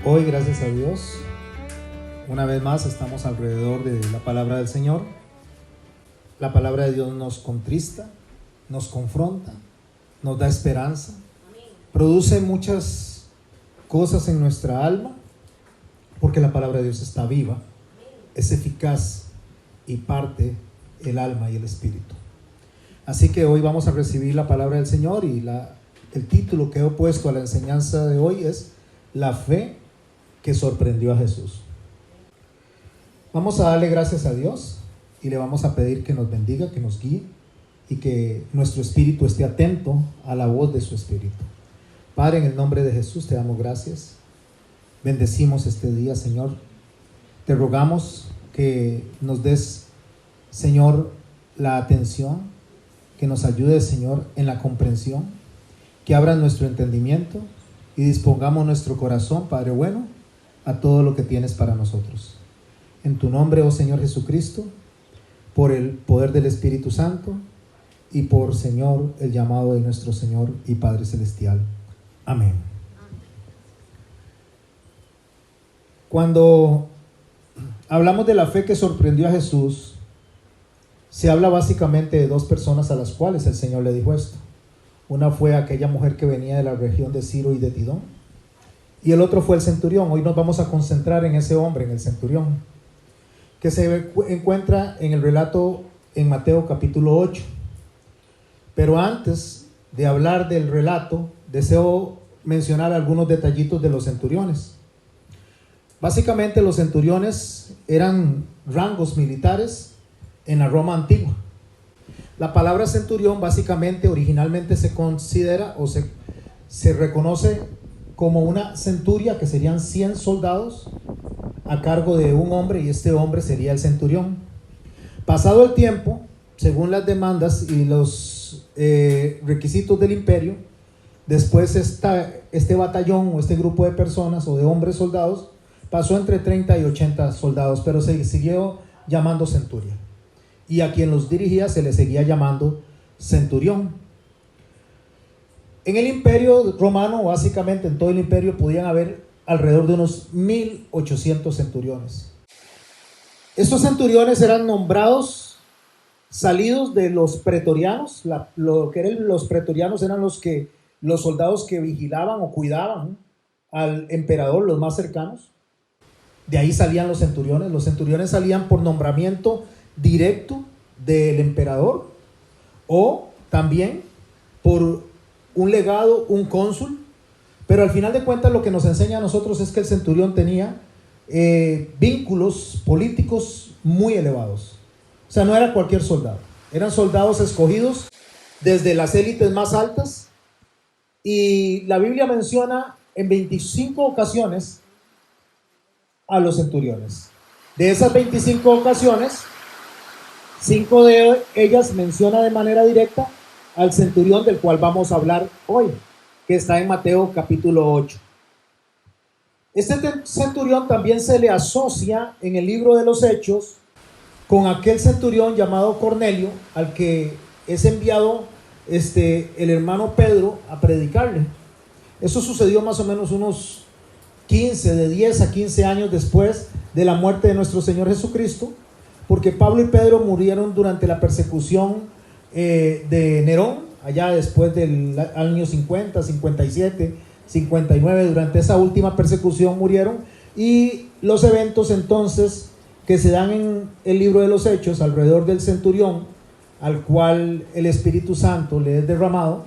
Hoy, gracias a Dios, una vez más estamos alrededor de la palabra del Señor. La palabra de Dios nos contrista, nos confronta, nos da esperanza, produce muchas cosas en nuestra alma, porque la palabra de Dios está viva, es eficaz y parte el alma y el espíritu. Así que hoy vamos a recibir la palabra del Señor y el título que he puesto a la enseñanza de hoy es La fe que sorprendió a Jesús. Vamos a darle gracias a Dios y le vamos a pedir que nos bendiga, que nos guíe y que nuestro espíritu esté atento a la voz de su espíritu. Padre, en el nombre de Jesús te damos gracias. Bendecimos este día, Señor. Te rogamos que nos des, Señor, la atención, que nos ayudes, Señor, en la comprensión, que abras nuestro entendimiento y dispongamos nuestro corazón, Padre bueno, a todo lo que tienes para nosotros. En tu nombre, oh Señor Jesucristo, por el poder del Espíritu Santo y por, Señor, el llamado de nuestro Señor y Padre Celestial. Amén. Cuando hablamos de la fe que sorprendió a Jesús, se habla básicamente de dos personas a las cuales el Señor le dijo esto. Una fue aquella mujer que venía de la región de Ciro y de Tidón, y el otro fue el centurión. Hoy nos vamos a concentrar en ese hombre, en el centurión, que se encuentra en el relato en Mateo capítulo 8. Pero antes de hablar del relato, deseo mencionar algunos detallitos de los centuriones. Básicamente los centuriones eran rangos militares en la Roma antigua. La palabra centurión básicamente originalmente se considera o se reconoce como una centuria, que serían 100 soldados a cargo de un hombre, y este hombre sería el centurión. Pasado el tiempo, según las demandas y los requisitos del imperio, después este batallón o este grupo de personas o de hombres soldados pasó entre 30 y 80 soldados, pero se siguió llamando centuria, y a quien los dirigía se le seguía llamando centurión. En el imperio romano, básicamente en todo el imperio, podían haber alrededor de unos 1800 centuriones. Estos centuriones eran nombrados salidos de los pretorianos. Los pretorianos eran los soldados que vigilaban o cuidaban al emperador, los más cercanos. De ahí salían los centuriones. Los centuriones salían por nombramiento directo del emperador, o también por un legado, un cónsul. Pero al final de cuentas lo que nos enseña a nosotros es que el centurión tenía vínculos políticos muy elevados. O sea, no era cualquier soldado, eran soldados escogidos desde las élites más altas, y la Biblia menciona en 25 ocasiones a los centuriones. De esas 25 ocasiones, 5 de ellas menciona de manera directa al centurión del cual vamos a hablar hoy, que está en Mateo capítulo 8. Este centurión también se le asocia en el libro de los Hechos con aquel centurión llamado Cornelio, al que es enviado el hermano Pedro a predicarle. Eso sucedió más o menos unos 10 a 15 años después de la muerte de nuestro Señor Jesucristo, porque Pablo y Pedro murieron durante la persecución de Nerón, allá después del año 50, 57, 59. Durante esa última persecución murieron, y los eventos entonces que se dan en el libro de los Hechos alrededor del centurión, al cual el Espíritu Santo le es derramado,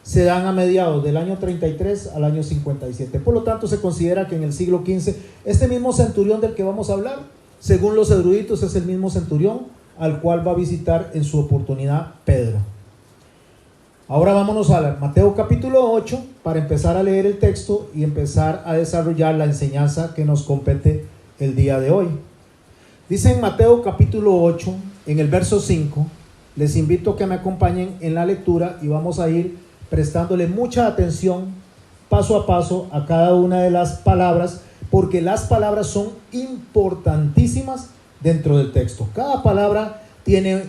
se dan a mediados del año 33 al año 57. Por lo tanto, se considera que en el siglo XV, este mismo centurión del que vamos a hablar, según los eruditos, es el mismo centurión al cual va a visitar en su oportunidad Pedro. Ahora vámonos a Mateo capítulo 8 para empezar a leer el texto y empezar a desarrollar la enseñanza que nos compete el día de hoy. Dice en Mateo capítulo 8, en el verso 5, les invito a que me acompañen en la lectura y vamos a ir prestándole mucha atención paso a paso a cada una de las palabras, porque las palabras son importantísimas dentro del texto. Cada palabra tiene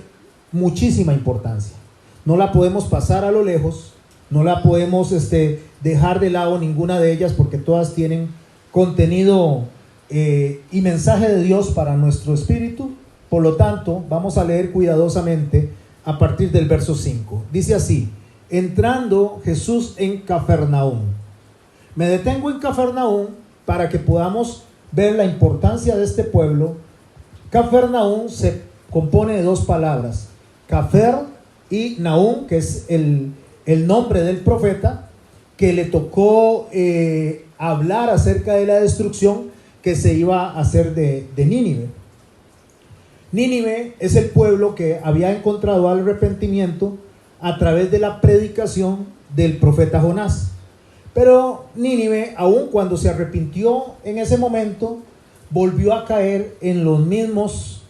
muchísima importancia. No la podemos pasar a lo lejos, no la podemos dejar de lado ninguna de ellas, porque todas tienen contenido y mensaje de Dios para nuestro espíritu. Por lo tanto, vamos a leer cuidadosamente a partir del verso 5. Dice así: entrando Jesús en Cafarnaúm. Me detengo en Cafarnaúm para que podamos ver la importancia de este pueblo. Cafarnaúm se compone de dos palabras, Cafer y Naúm, que es el nombre del profeta que le tocó hablar acerca de la destrucción que se iba a hacer de Nínive. Nínive es el pueblo que había encontrado arrepentimiento a través de la predicación del profeta Jonás. Pero Nínive, aun cuando se arrepintió en ese momento, volvió a caer en los mismos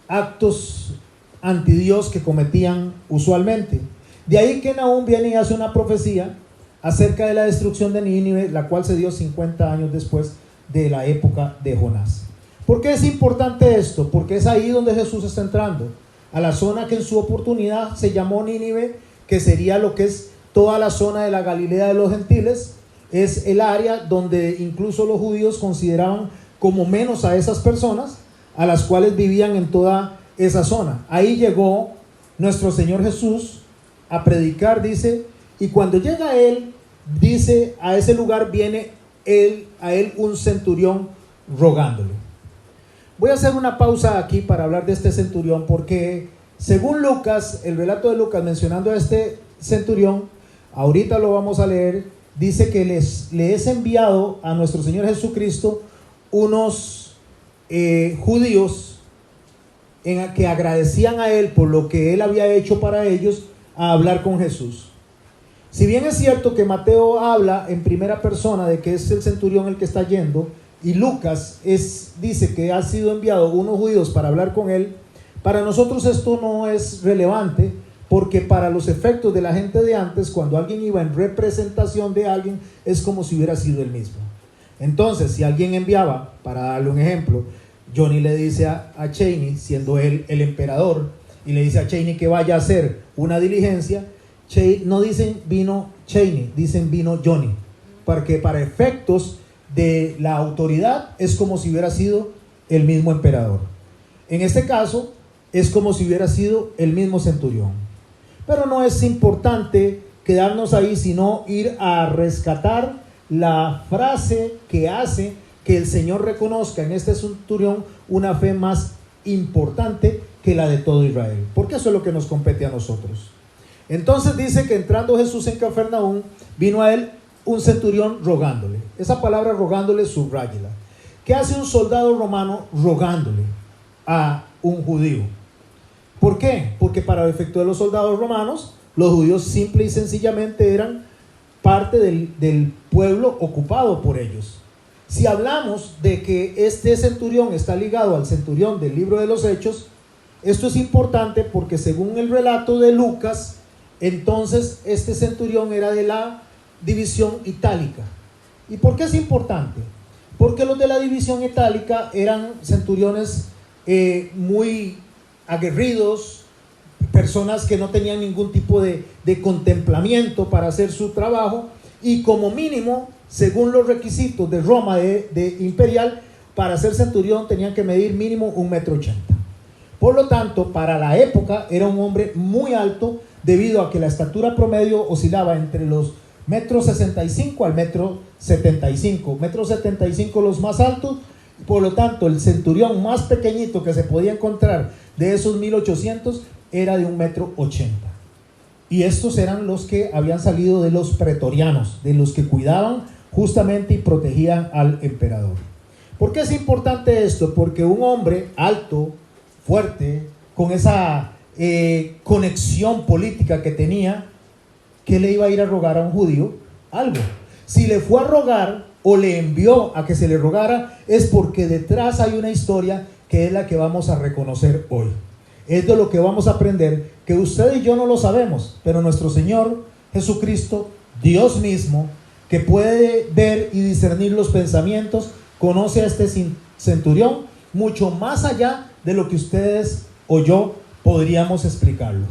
actos anti Dios que cometían usualmente. De ahí que Nahum viene y hace una profecía acerca de la destrucción de Nínive, la cual se dio 50 años después de la época de Jonás. ¿Por qué es importante esto? Porque es ahí donde Jesús está entrando, a la zona que en su oportunidad se llamó Nínive, que sería lo que es toda la zona de la Galilea de los gentiles. Es el área donde incluso los judíos consideraban como menos a esas personas, a las cuales vivían en toda esa zona. Ahí llegó nuestro Señor Jesús a predicar, dice, y cuando llega él, dice, a ese lugar viene a él un centurión rogándole. Voy a hacer una pausa aquí para hablar de este centurión, porque según Lucas, el relato de Lucas mencionando a este centurión, ahorita lo vamos a leer, dice que le es enviado a nuestro Señor Jesucristo unos judíos que agradecían a él por lo que él había hecho para ellos, a hablar con Jesús. Si bien es cierto que Mateo habla en primera persona de que es el centurión el que está yendo, y Lucas dice que ha sido enviado unos judíos para hablar con él, para nosotros esto no es relevante, porque para los efectos de la gente de antes, cuando alguien iba en representación de alguien, es como si hubiera sido él mismo. Entonces, si alguien enviaba, para darle un ejemplo, Johnny le dice a Cheney, siendo él el emperador, y le dice a Cheney que vaya a hacer una diligencia, no dicen vino Cheney, dicen vino Johnny, porque para efectos de la autoridad es como si hubiera sido el mismo emperador. En este caso es como si hubiera sido el mismo centurión. Pero no es importante quedarnos ahí, sino ir a rescatar la frase que hace que el Señor reconozca en este centurión una fe más importante que la de todo Israel, porque eso es lo que nos compete a nosotros. Entonces dice que entrando Jesús en Cafarnaúm, vino a él un centurión rogándole. Esa palabra rogándole, subráyela. ¿Qué hace un soldado romano rogándole a un judío? ¿Por qué? Porque para el efecto de los soldados romanos, los judíos simple y sencillamente eran parte del pueblo ocupado por ellos. Si hablamos de que este centurión está ligado al centurión del libro de los Hechos, esto es importante porque según el relato de Lucas, entonces este centurión era de la división itálica. ¿Y por qué es importante? Porque los de la división itálica eran centuriones muy aguerridos, personas que no tenían ningún tipo de contemplamiento para hacer su trabajo, y como mínimo, según los requisitos de Roma de imperial, para ser centurión tenían que medir mínimo 1,80 m. Por lo tanto, para la época era un hombre muy alto, debido a que la estatura promedio oscilaba entre los 1,65 m al 1,75 m. 1,75 m los más altos. Por lo tanto, el centurión más pequeñito que se podía encontrar de esos 1,800 era de 1,80 m. Y estos eran los que habían salido de los pretorianos, de los que cuidaban justamente y protegían al emperador. ¿Por qué es importante esto? Porque un hombre alto, fuerte, con esa conexión política que tenía, ¿qué le iba a ir a rogar a un judío? Algo. Si le fue a rogar o le envió a que se le rogara, es porque detrás hay una historia que es la que vamos a reconocer hoy. Es de lo que vamos a aprender, que usted y yo no lo sabemos, pero nuestro Señor Jesucristo, Dios mismo, que puede ver y discernir los pensamientos, conoce a este centurión mucho más allá de lo que ustedes o yo podríamos explicarlo.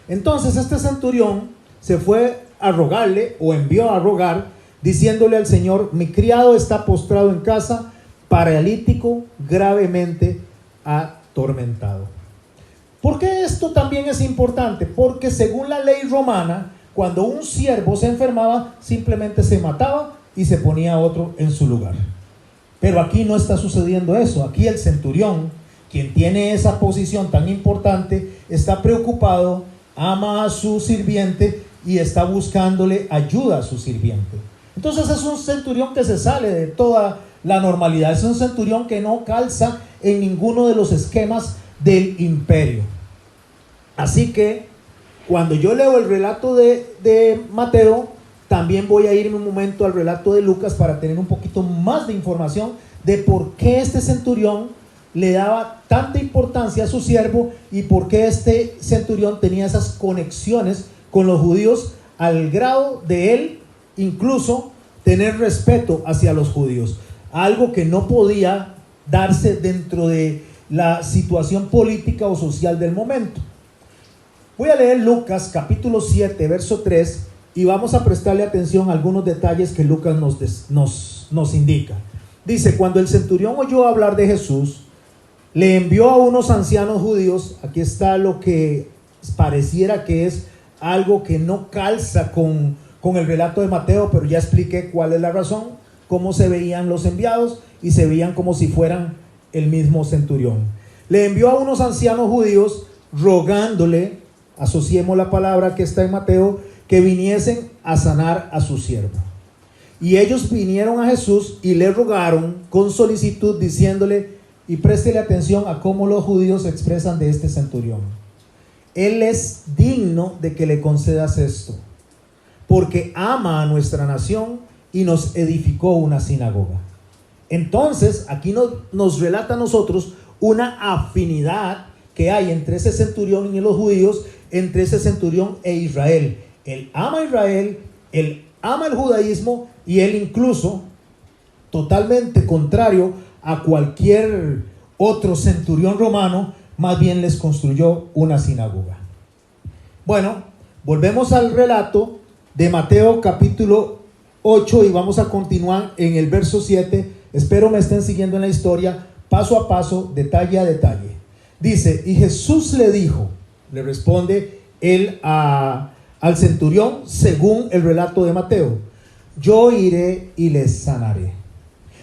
Entonces este centurión se fue a rogarle, o envió a rogar, diciéndole al Señor: mi criado está postrado en casa, paralítico, gravemente atormentado. ¿Por qué esto también es importante? Porque según la ley romana, cuando un siervo se enfermaba, simplemente se mataba y se ponía otro en su lugar. Pero aquí no está sucediendo eso. Aquí el centurión, quien tiene esa posición tan importante, está preocupado, ama a su sirviente y está buscándole ayuda a su sirviente. Entonces es un centurión que se sale de toda la normalidad. Es un centurión que no calza en ninguno de los esquemas del imperio. Así que cuando yo leo el relato de Mateo, también voy a irme un momento al relato de Lucas para tener un poquito más de información de por qué este centurión le daba tanta importancia a su siervo y por qué este centurión tenía esas conexiones con los judíos al grado de él incluso tener respeto hacia los judíos, algo que no podía darse dentro de la situación política o social del momento. Voy a leer Lucas capítulo 7 verso 3 y vamos a prestarle atención a algunos detalles que Lucas nos indica. Dice: cuando el centurión oyó hablar de Jesús, le envió a unos ancianos judíos. Aquí está lo que pareciera que es algo que no calza con el relato de Mateo, pero ya expliqué cuál es la razón, cómo se veían los enviados y se veían como si fueran el mismo centurión. Le envió a unos ancianos judíos rogándole, asociemos la palabra que está en Mateo, que viniesen a sanar a su siervo. Y ellos vinieron a Jesús y le rogaron con solicitud, diciéndole, y préstele atención a cómo los judíos se expresan de este centurión: él es digno de que le concedas esto, porque ama a nuestra nación y nos edificó una sinagoga. Entonces aquí nos relata a nosotros una afinidad que hay entre ese centurión y los judíos, entre ese centurión e Israel. Él ama a Israel, él ama el judaísmo y él incluso, totalmente contrario a cualquier otro centurión romano, más bien les construyó una sinagoga. Bueno, volvemos al relato de Mateo capítulo 8 y vamos a continuar en el verso 7. Espero me estén siguiendo en la historia, paso a paso, detalle a detalle. Dice: y Jesús le dijo, le responde él al centurión, según el relato de Mateo: yo iré y les sanaré.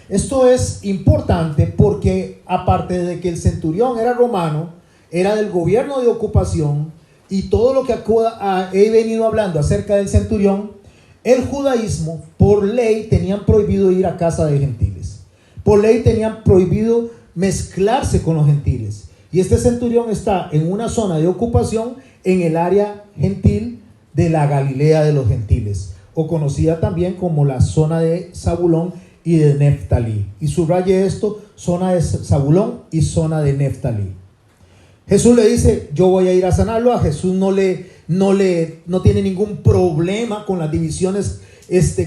Esto es importante porque aparte de que el centurión era romano, era del gobierno de ocupación, y todo lo que he venido hablando acerca del centurión, el judaísmo por ley tenían prohibido ir a casa de gentiles. Por ley tenían prohibido mezclarse con los gentiles. Y este centurión está en una zona de ocupación en el área gentil de la Galilea de los gentiles, o conocida también como la zona de Zabulón y de Neftalí. Y subraye esto: zona de Zabulón y zona de Neftalí. Jesús le dice: yo voy a ir a sanarlo. A Jesús no tiene ningún problema con las divisiones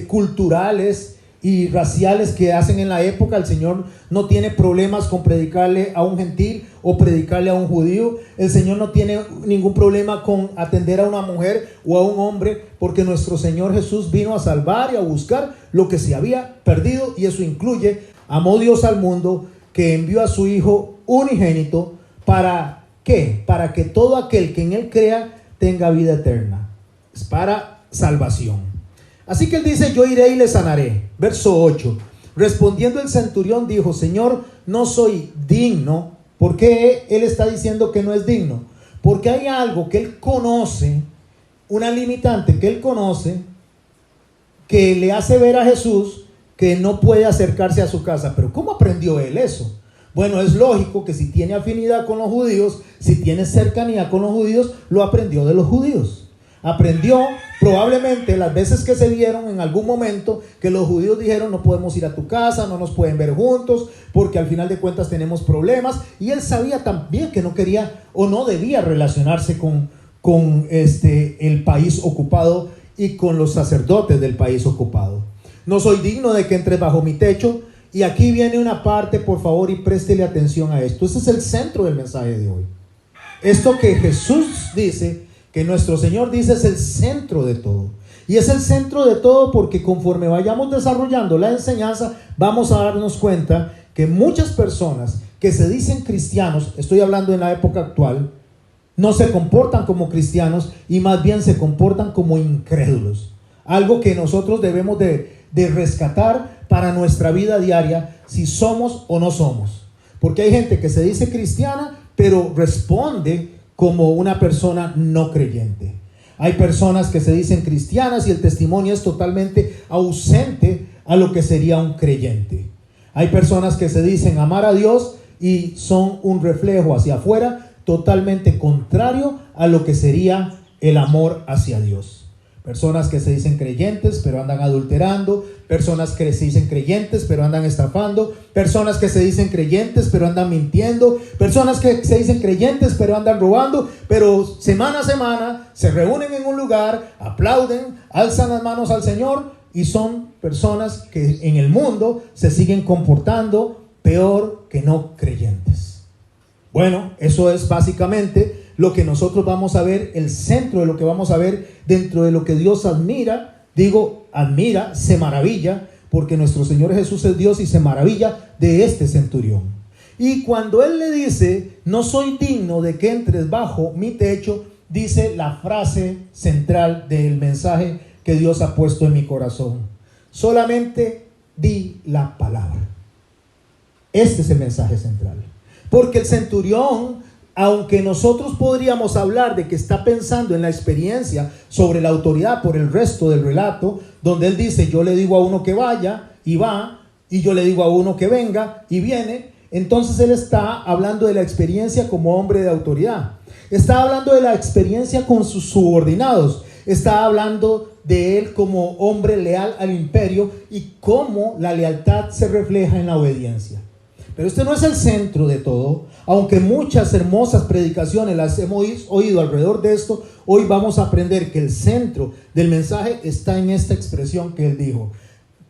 culturales y raciales que hacen en la época. El Señor no tiene problemas con predicarle a un gentil o predicarle a un judío. El Señor no tiene ningún problema con atender a una mujer o a un hombre, porque nuestro Señor Jesús vino a salvar y a buscar lo que se había perdido, y eso incluye: amó Dios al mundo, que envió a su Hijo unigénito. ¿Para qué? Para que todo aquel que en él crea tenga vida eterna. Es para salvación. Así que él dice: yo iré y le sanaré. Verso 8. Respondiendo el centurión dijo: Señor, no soy digno. ¿Por qué él está diciendo que no es digno? Porque hay algo que él conoce, una limitante que él conoce, que le hace ver a Jesús que no puede acercarse a su casa. Pero ¿cómo aprendió él eso? Bueno, es lógico que si tiene afinidad con los judíos, si tiene cercanía con los judíos, lo aprendió de los judíos. Aprendió probablemente las veces que se vieron en algún momento, que los judíos dijeron: no podemos ir a tu casa, no nos pueden ver juntos, porque al final de cuentas tenemos problemas. Y él sabía también que no quería o no debía relacionarse con el país ocupado y con los sacerdotes del país ocupado. No soy digno de que entres bajo mi techo. Y aquí viene una parte, por favor, y préstele atención a esto. Ese es el centro del mensaje de hoy. Esto que Jesús dice, que nuestro Señor dice, es el centro de todo. Y es el centro de todo, porque conforme vayamos desarrollando la enseñanza, vamos a darnos cuenta que muchas personas que se dicen cristianos, estoy hablando en la época actual, no se comportan como cristianos y más bien se comportan como incrédulos. Algo que nosotros debemos de rescatar para nuestra vida diaria, si somos o no somos. Porque hay gente que se dice cristiana, pero responde como una persona no creyente. Hay personas que se dicen cristianas y el testimonio es totalmente ausente a lo que sería un creyente. Hay personas que se dicen amar a Dios y son un reflejo hacia afuera totalmente contrario a lo que sería el amor hacia Dios. Personas que se dicen creyentes pero andan adulterando, personas que se dicen creyentes pero andan estafando, personas que se dicen creyentes pero andan mintiendo, personas que se dicen creyentes pero andan robando, pero semana a semana se reúnen en un lugar, aplauden, alzan las manos al Señor y son personas que en el mundo se siguen comportando peor que no creyentes. Bueno, eso es básicamente lo que nosotros vamos a ver, el centro de lo que vamos a ver dentro de lo que Dios admira. Digo, admira, se maravilla, porque nuestro Señor Jesús es Dios y se maravilla de este centurión. Y cuando Él le dice, no soy digno de que entres bajo mi techo, dice la frase central del mensaje que Dios ha puesto en mi corazón: solamente di la palabra. Este es el mensaje central. Porque el centurión, aunque nosotros podríamos hablar de que está pensando en la experiencia sobre la autoridad por el resto del relato, donde él dice, yo le digo a uno que vaya y va, y yo le digo a uno que venga y viene, entonces él está hablando de la experiencia como hombre de autoridad. Está hablando de la experiencia con sus subordinados. Está hablando de él como hombre leal al imperio y cómo la lealtad se refleja en la obediencia. Pero este no es el centro de todo. Aunque muchas hermosas predicaciones las hemos oído alrededor de esto, hoy vamos a aprender que el centro del mensaje está en esta expresión que él dijo: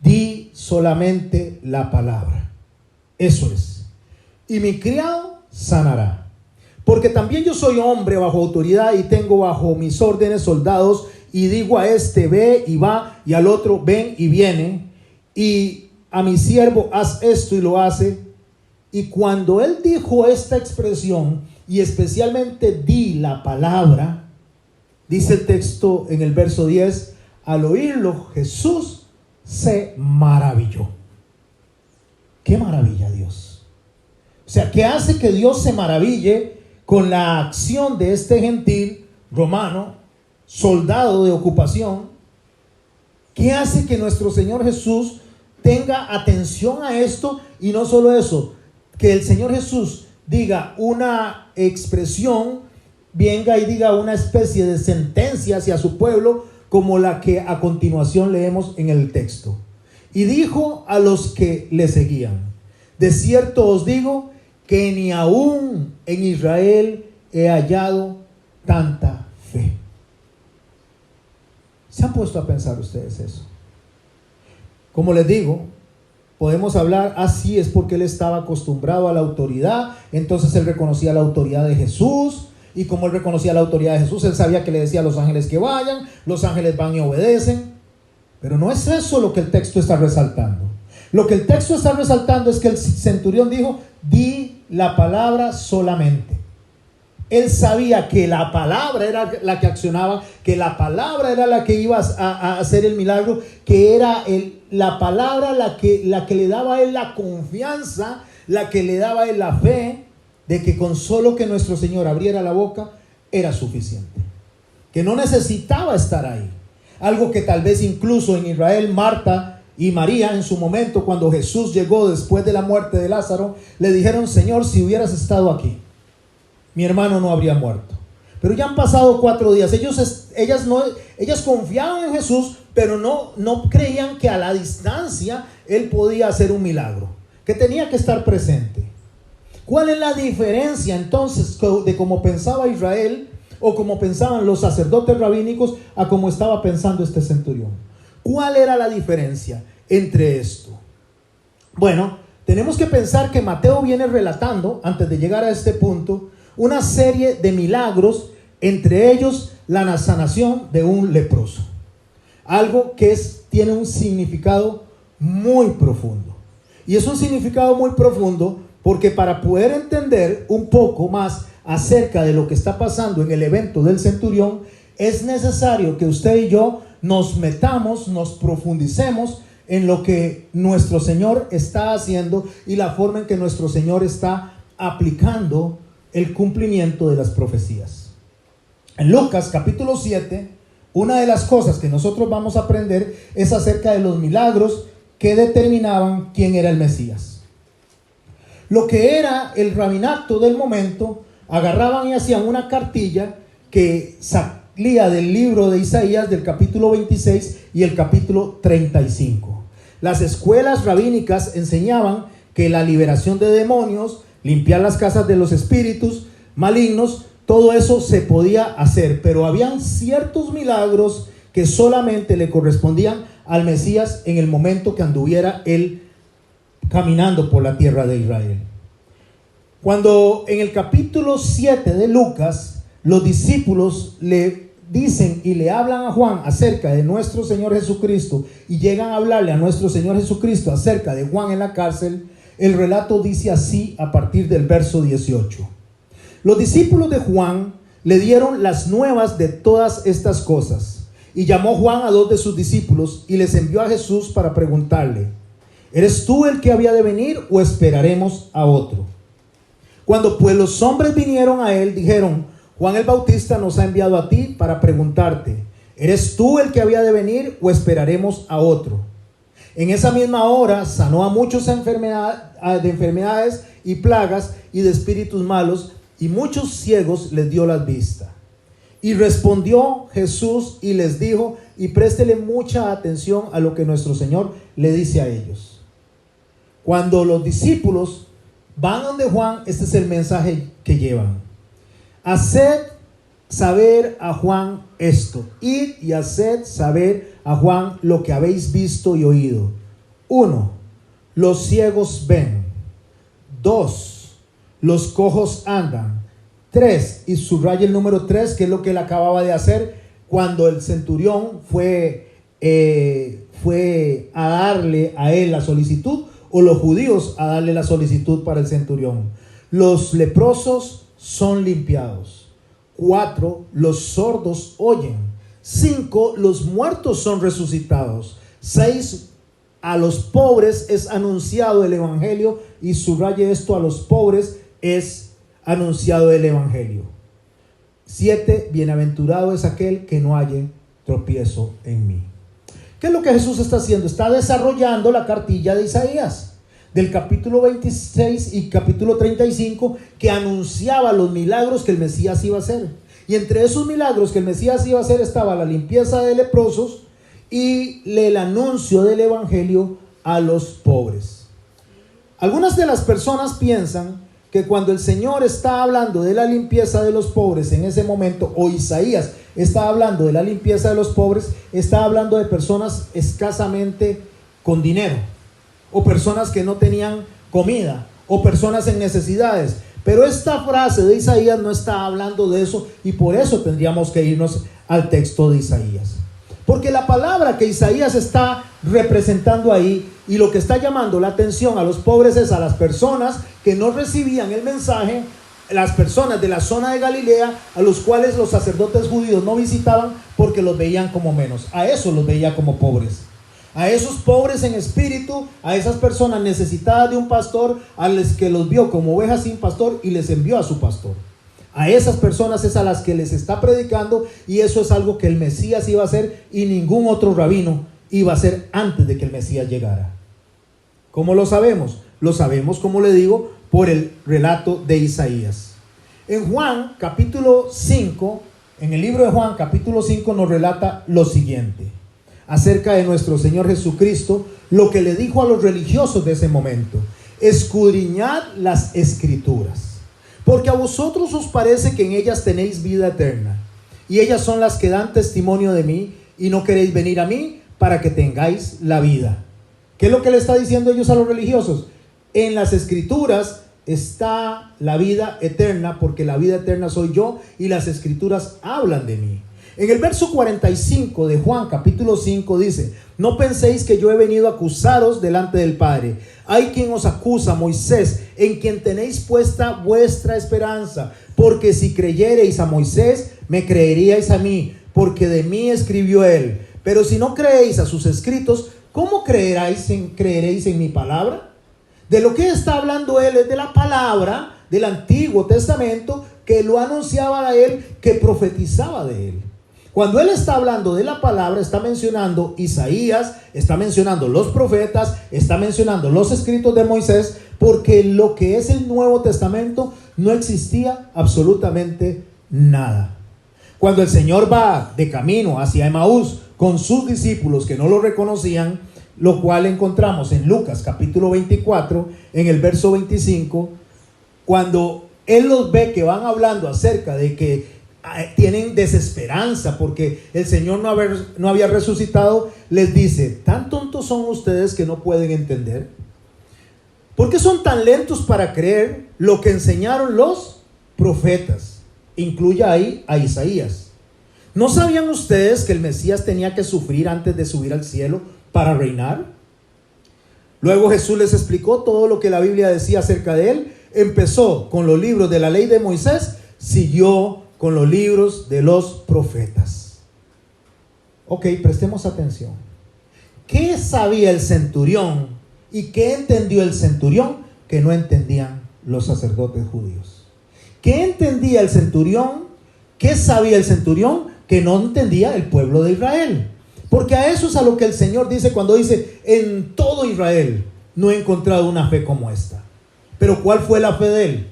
di solamente la palabra. Eso es. Y mi criado sanará. Porque también yo soy hombre bajo autoridad y tengo bajo mis órdenes soldados, y digo a este ve y va, y al otro ven y viene, y a mi siervo haz esto y lo hace. Y cuando él dijo esta expresión, y especialmente di la palabra, dice el texto en el verso 10, al oírlo Jesús se maravilló. ¡Qué maravilla Dios! O sea, ¿qué hace que Dios se maraville con la acción de este gentil romano, soldado de ocupación? ¿Qué hace que nuestro Señor Jesús tenga atención a esto? Y no solo eso, que el Señor Jesús diga una expresión, venga y diga una especie de sentencia hacia su pueblo, como la que a continuación leemos en el texto. Y dijo a los que le seguían: de cierto os digo que ni aún en Israel he hallado tanta fe. ¿Se han puesto a pensar ustedes eso? Como les digo, podemos hablar, así es porque él estaba acostumbrado a la autoridad, entonces él reconocía la autoridad de Jesús, y como él reconocía la autoridad de Jesús, él sabía que le decía a los ángeles que vayan, los ángeles van y obedecen. Pero no es eso lo que el texto está resaltando. Lo que el texto está resaltando es que el centurión dijo: di la palabra solamente. Él sabía que la palabra era la que accionaba, que la palabra era la que iba a hacer el milagro, que era la palabra la que le daba a él la confianza, la que le daba a él la fe de que con solo que nuestro Señor abriera la boca era suficiente, que no necesitaba estar ahí. Algo que tal vez incluso en Israel Marta y María en su momento, cuando Jesús llegó después de la muerte de Lázaro, le dijeron: Señor, si hubieras estado aquí, mi hermano no habría muerto. Pero ya han pasado 4 días. Ellas confiaban en Jesús, pero no creían que a la distancia él podía hacer un milagro, que tenía que estar presente. ¿Cuál es la diferencia entonces de cómo pensaba Israel o cómo pensaban los sacerdotes rabínicos a cómo estaba pensando este centurión? ¿Cuál era la diferencia entre esto? Bueno, tenemos que pensar que Mateo viene relatando, antes de llegar a este punto, una serie de milagros, entre ellos la sanación de un leproso. algo que tiene un significado muy profundo. Y es un significado muy profundo porque para poder entender un poco más acerca de lo que está pasando en el evento del centurión, es necesario que usted y yo nos metamos, nos profundicemos en lo que nuestro Señor está haciendo y la forma en que nuestro Señor está aplicando el cumplimiento de las profecías. En Lucas capítulo 7, una de las cosas que nosotros vamos a aprender es acerca de los milagros que determinaban quién era el Mesías. Lo que era el rabinato del momento, agarraban y hacían una cartilla que salía del libro de Isaías del capítulo 26 y el capítulo 35. Las escuelas rabínicas enseñaban que la liberación de demonios, limpiar las casas de los espíritus malignos, todo eso se podía hacer, pero habían ciertos milagros que solamente le correspondían al Mesías en el momento que anduviera él caminando por la tierra de Israel. Cuando en el capítulo 7 de Lucas, los discípulos le dicen y le hablan a Juan acerca de nuestro Señor Jesucristo y llegan a hablarle a nuestro Señor Jesucristo acerca de Juan en la cárcel, el relato dice así a partir del verso 18. Los discípulos de Juan le dieron las nuevas de todas estas cosas y llamó Juan a 2 de sus discípulos y les envió a Jesús para preguntarle: ¿eres tú el que había de venir o esperaremos a otro? Cuando pues los hombres vinieron a él, dijeron: Juan el Bautista nos ha enviado a ti para preguntarte: ¿eres tú el que había de venir o esperaremos a otro? En esa misma hora sanó a muchos de enfermedades y plagas y de espíritus malos, y muchos ciegos les dio la vista. Y respondió Jesús y les dijo, y préstele mucha atención a lo que nuestro Señor le dice a ellos. Cuando los discípulos van donde Juan, este es el mensaje que llevan: haced saber a Juan esto, id y haced saber a Juan lo que habéis visto y oído. 1. Los ciegos ven. 2. Los cojos andan. 3. Y subraya el número 3, que es lo que él acababa de hacer cuando el centurión fue a darle a él la solicitud, o los judíos a darle la solicitud para el centurión. Los leprosos son limpiados. 4. Los sordos oyen. 5. Los muertos son resucitados. 6. A los pobres es anunciado el evangelio, y subraye esto: a los pobres es anunciado el evangelio. 7. Bienaventurado es aquel que no halle tropiezo en mí. ¿Qué es lo que Jesús está haciendo? Está desarrollando la cartilla de Isaías del capítulo 26 y capítulo 35, que anunciaba los milagros que el Mesías iba a hacer. Y entre esos milagros que el Mesías iba a hacer estaba la limpieza de leprosos y el anuncio del evangelio a los pobres. Algunas de las personas piensan que cuando el Señor está hablando de la limpieza de los pobres en ese momento, o Isaías está hablando de la limpieza de los pobres, está hablando de personas escasamente con dinero, o personas que no tenían comida, o personas en necesidades. Pero esta frase de Isaías no está hablando de eso, y por eso tendríamos que irnos al texto de Isaías. Porque la palabra que Isaías está representando ahí, y lo que está llamando la atención a los pobres, es a las personas que no recibían el mensaje, las personas de la zona de Galilea, a los cuales los sacerdotes judíos no visitaban porque los veían como menos. A esos los veía como pobres. A esos pobres en espíritu, a esas personas necesitadas de un pastor, a los que los vio como ovejas sin pastor y les envió a su pastor. A esas personas es a las que les está predicando, y eso es algo que el Mesías iba a hacer y ningún otro rabino iba a hacer antes de que el Mesías llegara. ¿Cómo lo sabemos? Lo sabemos, como le digo, por el relato de Isaías. En Juan capítulo 5, en el libro de Juan capítulo 5 nos relata lo siguiente acerca de nuestro Señor Jesucristo, lo que le dijo a los religiosos de ese momento: escudriñad las escrituras, porque a vosotros os parece que en ellas tenéis vida eterna, y ellas son las que dan testimonio de mí, y no queréis venir a mí para que tengáis la vida. ¿Qué es lo que le está diciendo ellos a los religiosos? En las escrituras está la vida eterna, porque la vida eterna soy yo, y las escrituras hablan de mí. En el verso 45 de Juan capítulo 5 dice: no penséis que yo he venido a acusaros delante del Padre. Hay quien os acusa, Moisés, en quien tenéis puesta vuestra esperanza. Porque si creyereis a Moisés, me creeríais a mí, porque de mí escribió él. Pero si no creéis a sus escritos, ¿cómo creeréis en mi palabra? De lo que está hablando él es de la palabra del Antiguo Testamento, que lo anunciaba a él, que profetizaba de él. Cuando él está hablando de la palabra, está mencionando Isaías, está mencionando los profetas, está mencionando los escritos de Moisés, porque lo que es el Nuevo Testamento no existía absolutamente nada. Cuando el Señor va de camino hacia Emaús con sus discípulos que no lo reconocían, lo cual encontramos en Lucas capítulo 24, en el verso 25, cuando él los ve que van hablando acerca de que tienen desesperanza porque el Señor no había resucitado, les dice: ¿tan tontos son ustedes que no pueden entender? ¿Por qué son tan lentos para creer lo que enseñaron los profetas? Incluye ahí a Isaías. ¿No sabían ustedes que el Mesías tenía que sufrir antes de subir al cielo para reinar? Luego Jesús les explicó todo lo que la Biblia decía acerca de él. Empezó con los libros de la ley de Moisés, siguió con los libros de los profetas. Ok, prestemos atención. ¿Qué sabía el centurión y qué entendió el centurión que no entendían los sacerdotes judíos? ¿Qué entendía el centurión? ¿Qué sabía el centurión que no entendía el pueblo de Israel? Porque a eso es a lo que el Señor dice cuando dice: en todo Israel no he encontrado una fe como esta. Pero ¿cuál fue la fe de él?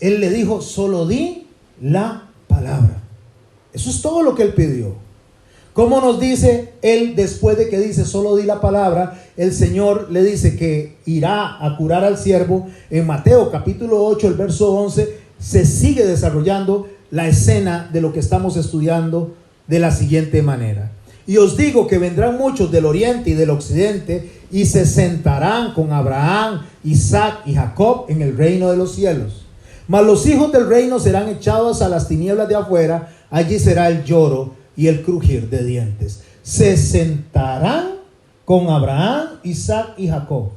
Él le dijo: solo di la palabra. Eso es todo lo que él pidió. ¿Cómo nos dice él después de que dice solo di la palabra? El Señor le dice que irá a curar al siervo. En Mateo capítulo 8, el verso 11, se sigue desarrollando la escena de lo que estamos estudiando de la siguiente manera: y os digo que vendrán muchos del oriente y del occidente y se sentarán con Abraham, Isaac y Jacob en el reino de los cielos. Mas los hijos del reino serán echados a las tinieblas de afuera. Allí será el lloro y el crujir de dientes. Se sentarán con Abraham, Isaac y Jacob.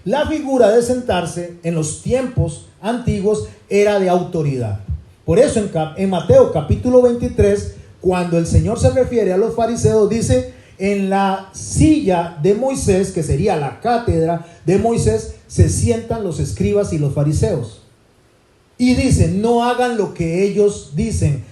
La figura de sentarse en los tiempos antiguos era de autoridad. Por eso en Mateo capítulo 23, cuando el Señor se refiere a los fariseos, dice: en la silla de Moisés, que sería la cátedra de Moisés, se sientan los escribas y los fariseos. Y dice: no hagan lo que ellos dicen,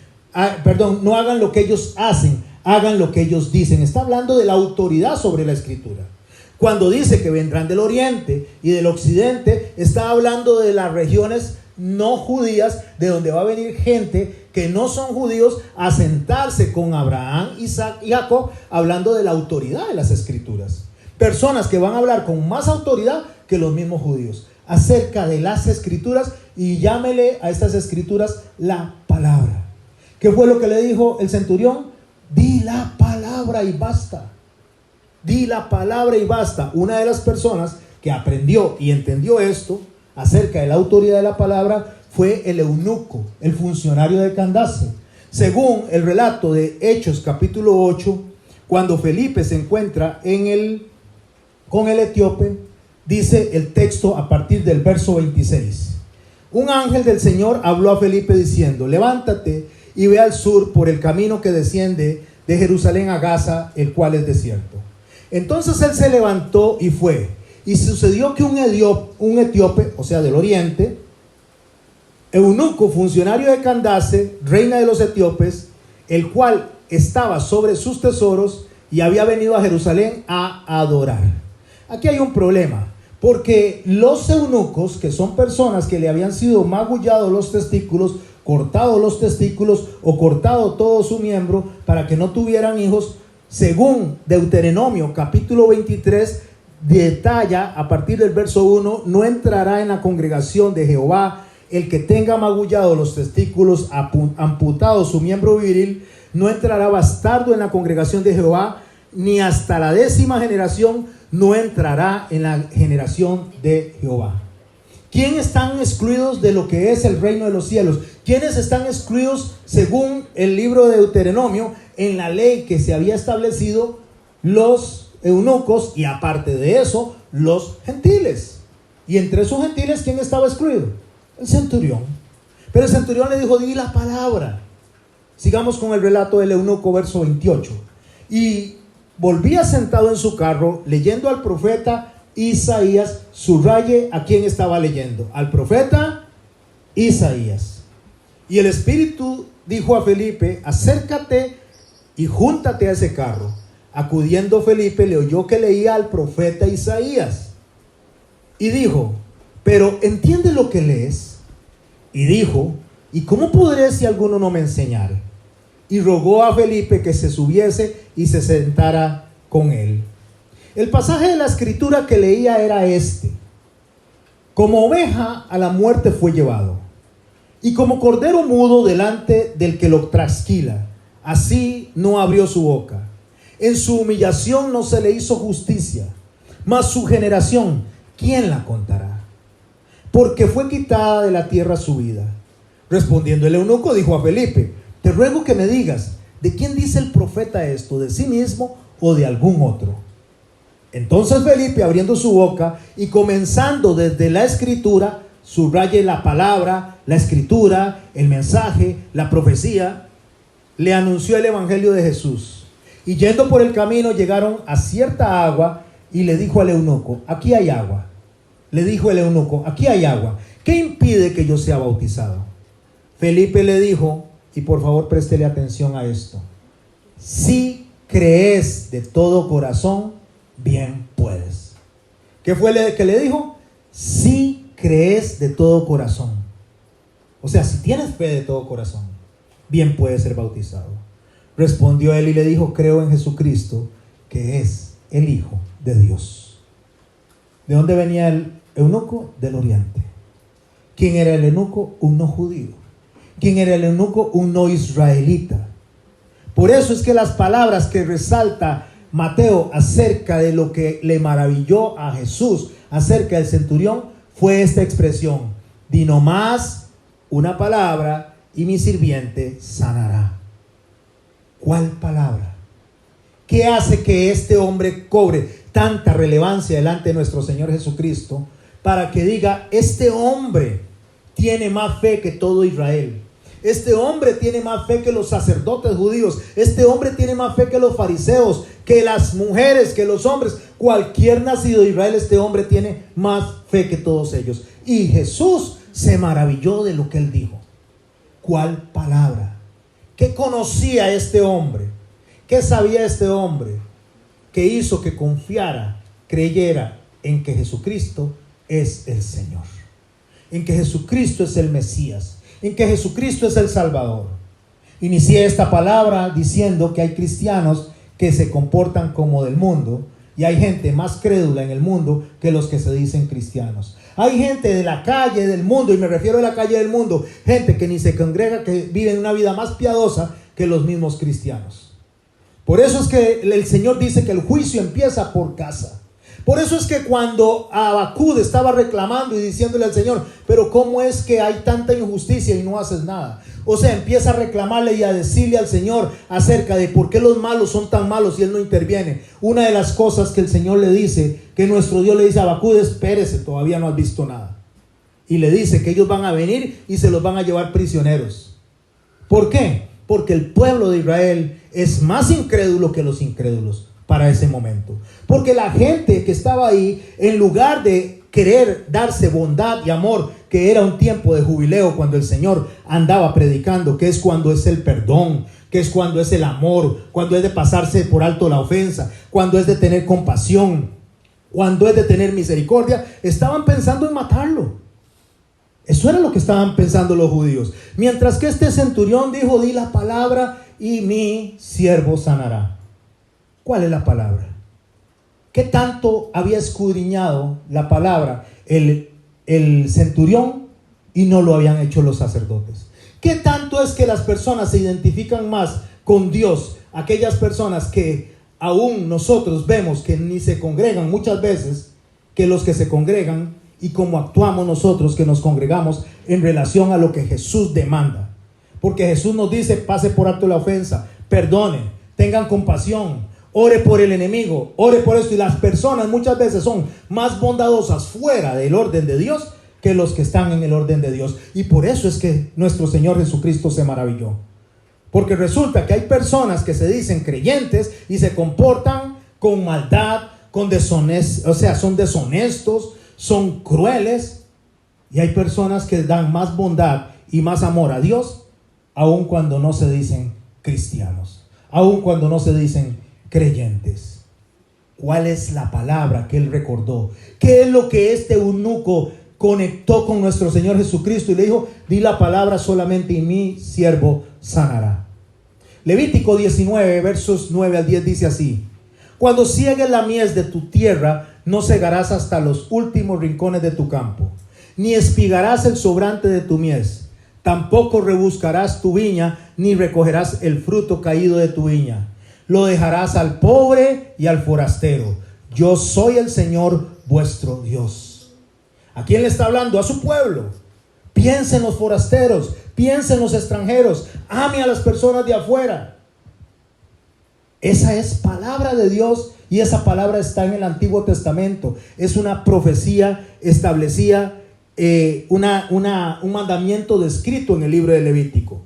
no hagan lo que ellos hacen, hagan lo que ellos dicen. Está hablando de la autoridad sobre la escritura. Cuando dice que vendrán del oriente y del occidente, está hablando de las regiones no judías, de donde va a venir gente que no son judíos a sentarse con Abraham, Isaac y Jacob, hablando de la autoridad de las escrituras. Personas que van a hablar con más autoridad que los mismos judíos acerca de las escrituras, y llámele a estas escrituras la palabra. ¿Qué fue lo que le dijo el centurión? Di la palabra y basta. Di la palabra y basta. Una de las personas que aprendió y entendió esto acerca de la autoridad de la palabra fue el eunuco, el funcionario de Candace. Según el relato de Hechos capítulo 8, cuando Felipe se encuentra con el etíope, dice el texto a partir del verso 26. Un ángel del Señor habló a Felipe diciendo: levántate y ve al sur por el camino que desciende de Jerusalén a Gaza, el cual es desierto. Entonces él se levantó y fue. Y sucedió que un etíope, o sea del oriente, eunuco, funcionario de Candace, reina de los etíopes, el cual estaba sobre sus tesoros y había venido a Jerusalén a adorar. Aquí hay un problema, porque los eunucos, que son personas que le habían sido magullados los testículos, cortados los testículos o cortado todo su miembro para que no tuvieran hijos, según Deuteronomio capítulo 23, detalla a partir del verso 1: no entrará en la congregación de Jehová el que tenga magullado los testículos, amputado su miembro viril. No entrará bastardo en la congregación de Jehová, ni hasta la 10ª generación no entrará en la generación de Jehová. ¿Quiénes están excluidos de lo que es el reino de los cielos? ¿Quiénes están excluidos según el libro de Deuteronomio en la ley que se había establecido los eunucos y aparte de eso, los gentiles. Y entre esos gentiles, ¿quién estaba excluido? El centurión. Pero el centurión le dijo, di la palabra. Sigamos con el relato del eunuco, verso 28. Y volvía sentado en su carro, leyendo al profeta Isaías. Subraye a quién estaba leyendo. Al profeta Isaías. Y el Espíritu dijo a Felipe, acércate y júntate a ese carro. Acudiendo Felipe, le oyó que leía al profeta Isaías. Y dijo, pero ¿entiendes lo que lees? Y dijo, ¿y cómo podré si alguno no me enseñare? Y rogó a Felipe que se subiese y se sentara con él. El pasaje de la escritura que leía era este: como oveja a la muerte fue llevado, y como cordero mudo delante del que lo trasquila, así no abrió su boca. En su humillación no se le hizo justicia, mas su generación, ¿quién la contará? Porque fue quitada de la tierra su vida. Respondiendo el eunuco dijo a Felipe, te ruego que me digas, ¿de quién dice el profeta esto? ¿De sí mismo o de algún otro? Entonces Felipe, abriendo su boca y comenzando desde la escritura, subraye la palabra, la escritura, el mensaje, la profecía, le anunció el evangelio de Jesús. Y yendo por el camino llegaron a cierta agua y le dijo al eunuco, aquí hay agua. Le dijo el eunuco, aquí hay agua. ¿Qué impide que yo sea bautizado? Felipe le dijo, y por favor préstele atención a esto, si crees de todo corazón, bien puedes. ¿Qué fue que le dijo? Si crees de todo corazón. O sea, si tienes fe de todo corazón, bien puedes ser bautizado. Respondió él y le dijo, creo en Jesucristo, que es el Hijo de Dios. ¿De dónde venía el eunuco? Del oriente. ¿Quién era el eunuco? Un no judío. ¿Quién era el eunuco? Un no israelita. Por eso es que las palabras que resalta Mateo acerca de lo que le maravilló a Jesús, acerca del centurión, fue esta expresión: di nomás una palabra y mi sirviente sanará. ¿Cuál palabra? ¿Qué hace que este hombre cobre tanta relevancia delante de nuestro Señor Jesucristo para que diga, este hombre tiene más fe que todo Israel? Este hombre tiene más fe que los sacerdotes judíos. Este hombre tiene más fe que los fariseos, que las mujeres, que los hombres. Cualquier nacido de Israel, este hombre tiene más fe que todos ellos. Y Jesús se maravilló de lo que él dijo. ¿Cuál palabra? ¿Qué conocía este hombre? ¿Qué sabía este hombre? Que hizo que confiara, creyera en que Jesucristo es el Señor, en que Jesucristo es el Mesías, en que Jesucristo es el Salvador. Inicié esta palabra diciendo que hay cristianos que se comportan como del mundo y hay gente más crédula en el mundo que los que se dicen cristianos. Hay gente de la calle del mundo, y me refiero a la calle del mundo, gente que ni se congrega, que vive una vida más piadosa que los mismos cristianos. Por eso es que el Señor dice que el juicio empieza por casa. Por eso es que cuando Abacud estaba reclamando y diciéndole al Señor, pero ¿cómo es que hay tanta injusticia y no haces nada? O sea, empieza a reclamarle y a decirle al Señor acerca de por qué los malos son tan malos y Él no interviene. Una de las cosas que el Señor le dice, que nuestro Dios le dice a Abacud, espérese, todavía no has visto nada. Y le dice que ellos van a venir y se los van a llevar prisioneros. ¿Por qué? Porque el pueblo de Israel es más incrédulo que los incrédulos para ese momento. Porque la gente que estaba ahí, en lugar de querer darse bondad y amor, que era un tiempo de jubileo cuando el Señor andaba predicando, que es cuando es el perdón, que es cuando es el amor, cuando es de pasarse por alto la ofensa, cuando es de tener compasión, cuando es de tener misericordia, estaban pensando en matarlo. Eso era lo que estaban pensando los judíos. Mientras que este centurión dijo, di la palabra y mi siervo sanará. ¿Cuál es la palabra? ¿Qué tanto había escudriñado la palabra el centurión y no lo habían hecho los sacerdotes? ¿Qué tanto es que las personas se identifican más con Dios? Aquellas personas que aún nosotros vemos que ni se congregan muchas veces, que los que se congregan, y cómo actuamos nosotros que nos congregamos en relación a lo que Jesús demanda. Porque Jesús nos dice, pase por alto la ofensa, perdone, tengan compasión, ore por el enemigo, ore por esto. Y las personas muchas veces son más bondadosas fuera del orden de Dios que los que están en el orden de Dios. Y por eso es que nuestro Señor Jesucristo se maravilló. Porque resulta que hay personas que se dicen creyentes y se comportan con maldad, con o sea, son deshonestos, son crueles. Y hay personas que dan más bondad y más amor a Dios, aun cuando no se dicen cristianos, aun cuando no se dicen creyentes. ¿Cuál es la palabra que él recordó? ¿Qué es lo que este eunuco conectó con nuestro Señor Jesucristo? Y le dijo: di la palabra solamente y mi siervo sanará. Levítico 19, versos 9 al 10 dice así: cuando ciegues la mies de tu tierra, no segarás hasta los últimos rincones de tu campo, ni espigarás el sobrante de tu mies, tampoco rebuscarás tu viña, ni recogerás el fruto caído de tu viña. Lo dejarás al pobre y al forastero. Yo soy el Señor vuestro Dios. ¿A quién le está hablando? A su pueblo. Piensa en los forasteros, piensa en los extranjeros, ame a las personas de afuera. Esa es palabra de Dios, y esa palabra está en el Antiguo Testamento. Es una profecía establecida, un mandamiento descrito en el libro de Levítico.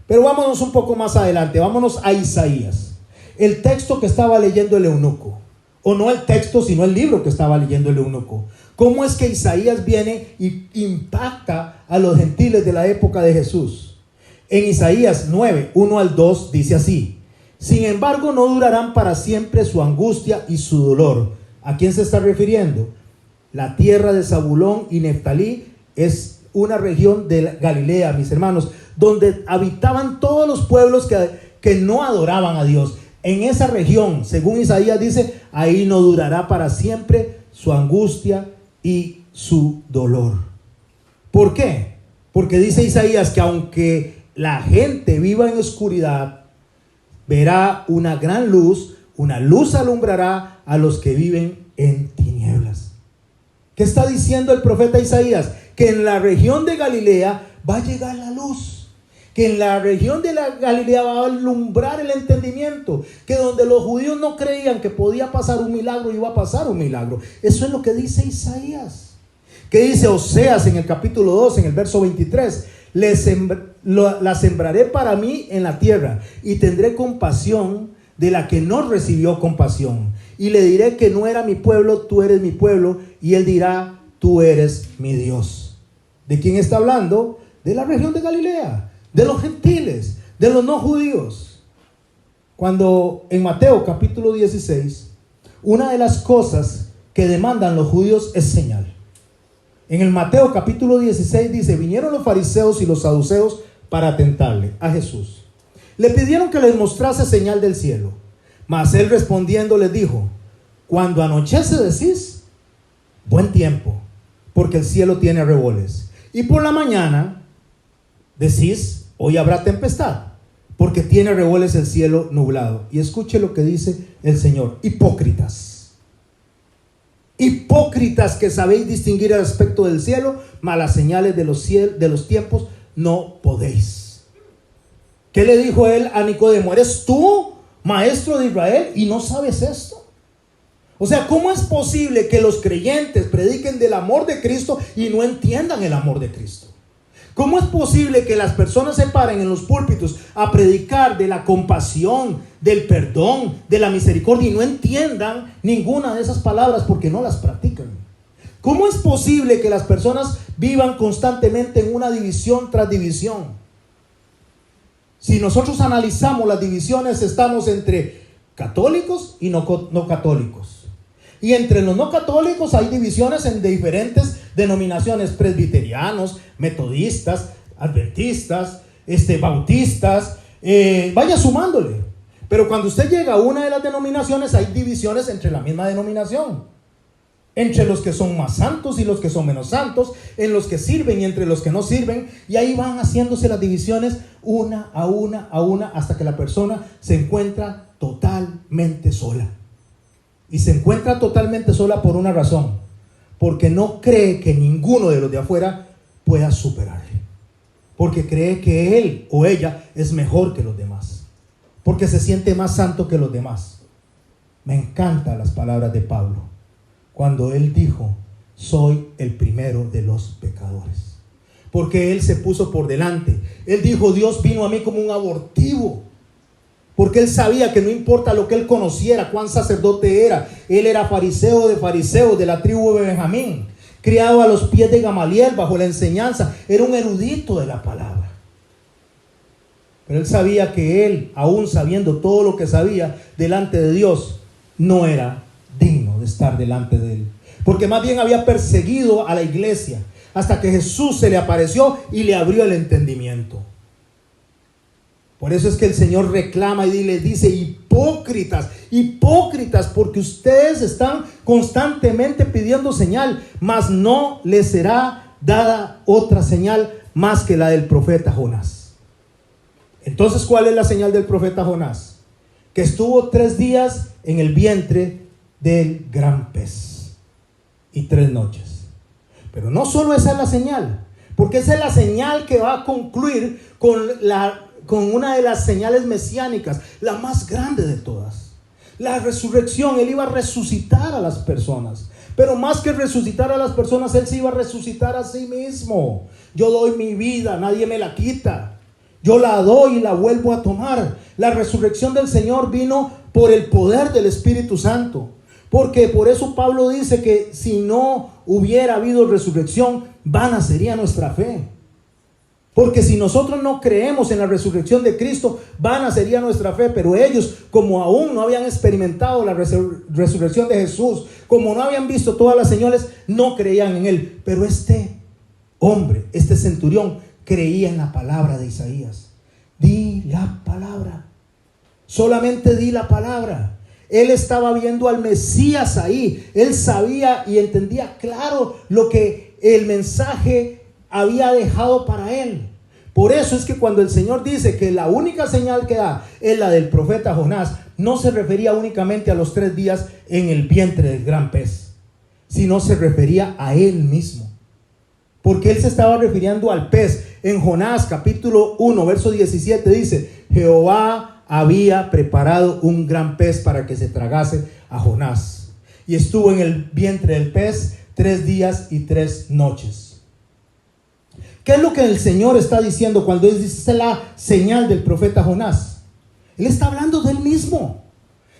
Pero vámonos un poco más adelante, vámonos a Isaías, el texto que estaba leyendo el eunuco. O no el texto, sino el libro que estaba leyendo el eunuco. ¿Cómo es que Isaías viene y impacta a los gentiles de la época de Jesús? En Isaías 9, 1 al 2 dice así: sin embargo, no durarán para siempre su angustia y su dolor. ¿A quién se está refiriendo? La tierra de Zabulón y Neftalí es una región de Galilea, mis hermanos, donde habitaban todos los pueblos que no adoraban a Dios. En esa región, según Isaías dice, ahí no durará para siempre su angustia y su dolor. ¿Por qué? Porque dice Isaías que aunque la gente viva en oscuridad, verá una gran luz, una luz alumbrará a los que viven en tinieblas. ¿Qué está diciendo el profeta Isaías? Que en la región de Galilea va a llegar la luz, que en la región de la Galilea va a alumbrar el entendimiento, que donde los judíos no creían que podía pasar un milagro, iba a pasar un milagro. Eso es lo que dice Isaías. ¿Qué dice Oseas en el capítulo 2, en el verso 23? La sembraré para mí en la tierra, y tendré compasión de la que no recibió compasión, y le diré que no era mi pueblo, tú eres mi pueblo, y él dirá: tú eres mi Dios. ¿De quién está hablando? De la región de Galilea, de los gentiles, de los no judíos. Cuando en Mateo capítulo 16, una de las cosas que demandan los judíos es señal. En el Mateo capítulo 16 dice: vinieron los fariseos y los saduceos para tentarle a Jesús. Le pidieron que les mostrase señal del cielo. Mas él respondiendo les dijo: cuando anochece decís, buen tiempo, porque el cielo tiene revoles. Y por la mañana decís, hoy habrá tempestad, porque tiene revoles el cielo nublado. Y escuche lo que dice el Señor: hipócritas. Hipócritas, que sabéis distinguir el aspecto del cielo, mas las señales de los tiempos no podéis. ¿Qué le dijo él a Nicodemo? ¿Eres tú, maestro de Israel, y no sabes esto? O sea, ¿cómo es posible que los creyentes prediquen del amor de Cristo y no entiendan el amor de Cristo? ¿Cómo es posible que las personas se paren en los púlpitos a predicar de la compasión, del perdón, de la misericordia, y no entiendan ninguna de esas palabras porque no las practican? ¿Cómo es posible que las personas vivan constantemente en una división tras división? Si nosotros analizamos las divisiones, estamos entre católicos y no católicos. Y entre los no católicos hay divisiones en diferentes denominaciones: presbiterianos, metodistas, adventistas, bautistas, vaya sumándole. Pero cuando usted llega a una de las denominaciones, hay divisiones entre la misma denominación, entre los que son más santos y los que son menos santos, en los que sirven y entre los que no sirven, y ahí van haciéndose las divisiones una a una, hasta que la persona se encuentra totalmente sola. Y se encuentra totalmente sola por una razón: porque no cree que ninguno de los de afuera pueda superarle, porque cree que él o ella es mejor que los demás. porque se siente más santo que los demás. Me encantan las palabras de Pablo cuando él dijo: soy el primero de los pecadores. Porque él se puso por delante. Él dijo: Dios vino a mí como un abortivo. Porque él sabía que no importa lo que él conociera, cuán sacerdote era. Él era fariseo de fariseos, de la tribu de Benjamín, criado a los pies de Gamaliel bajo la enseñanza. Era un erudito de la palabra. Pero él sabía que él, aún sabiendo todo lo que sabía delante de Dios, no era digno de estar delante de él. Porque más bien había perseguido a la iglesia hasta que Jesús se le apareció y le abrió el entendimiento. Por eso es que el Señor reclama y le dice: hipócritas, hipócritas, porque ustedes están constantemente pidiendo señal, mas no les será dada otra señal más que la del profeta Jonás. Entonces, ¿cuál es la señal del profeta Jonás? Que estuvo 3 días en el vientre del gran pez y 3 noches. Pero no solo esa es la señal, porque esa es la señal que va a concluir con una de las señales mesiánicas, la más grande de todas, la resurrección. Él iba a resucitar a las personas, pero más que resucitar a las personas, él se iba a resucitar a sí mismo. Yo doy mi vida, nadie me la quita, yo la doy y la vuelvo a tomar. La resurrección del Señor vino por el poder del Espíritu Santo, porque por eso Pablo dice que si no hubiera habido resurrección, vana sería nuestra fe. Porque si nosotros no creemos en la resurrección de Cristo, vana sería nuestra fe. Pero ellos, como aún no habían experimentado la resurrección de Jesús, como no habían visto todas las señales, no creían en él. Pero este hombre, este centurión, creía en la palabra de Isaías. Di la palabra. Solamente di la palabra. Él estaba viendo al Mesías ahí. Él sabía y entendía claro lo que el mensaje había dejado para él. Por eso es que cuando el Señor dice que la única señal que da es la del profeta Jonás, no se refería únicamente a los 3 días en el vientre del gran pez, sino se refería a él mismo. Porque él se estaba refiriendo al pez. En Jonás capítulo 1 verso 17 dice: Jehová había preparado un gran pez para que se tragase a Jonás, y estuvo en el vientre del pez 3 días y 3 noches. ¿Qué es lo que el Señor está diciendo cuando él dice la señal del profeta Jonás? Él está hablando de él mismo.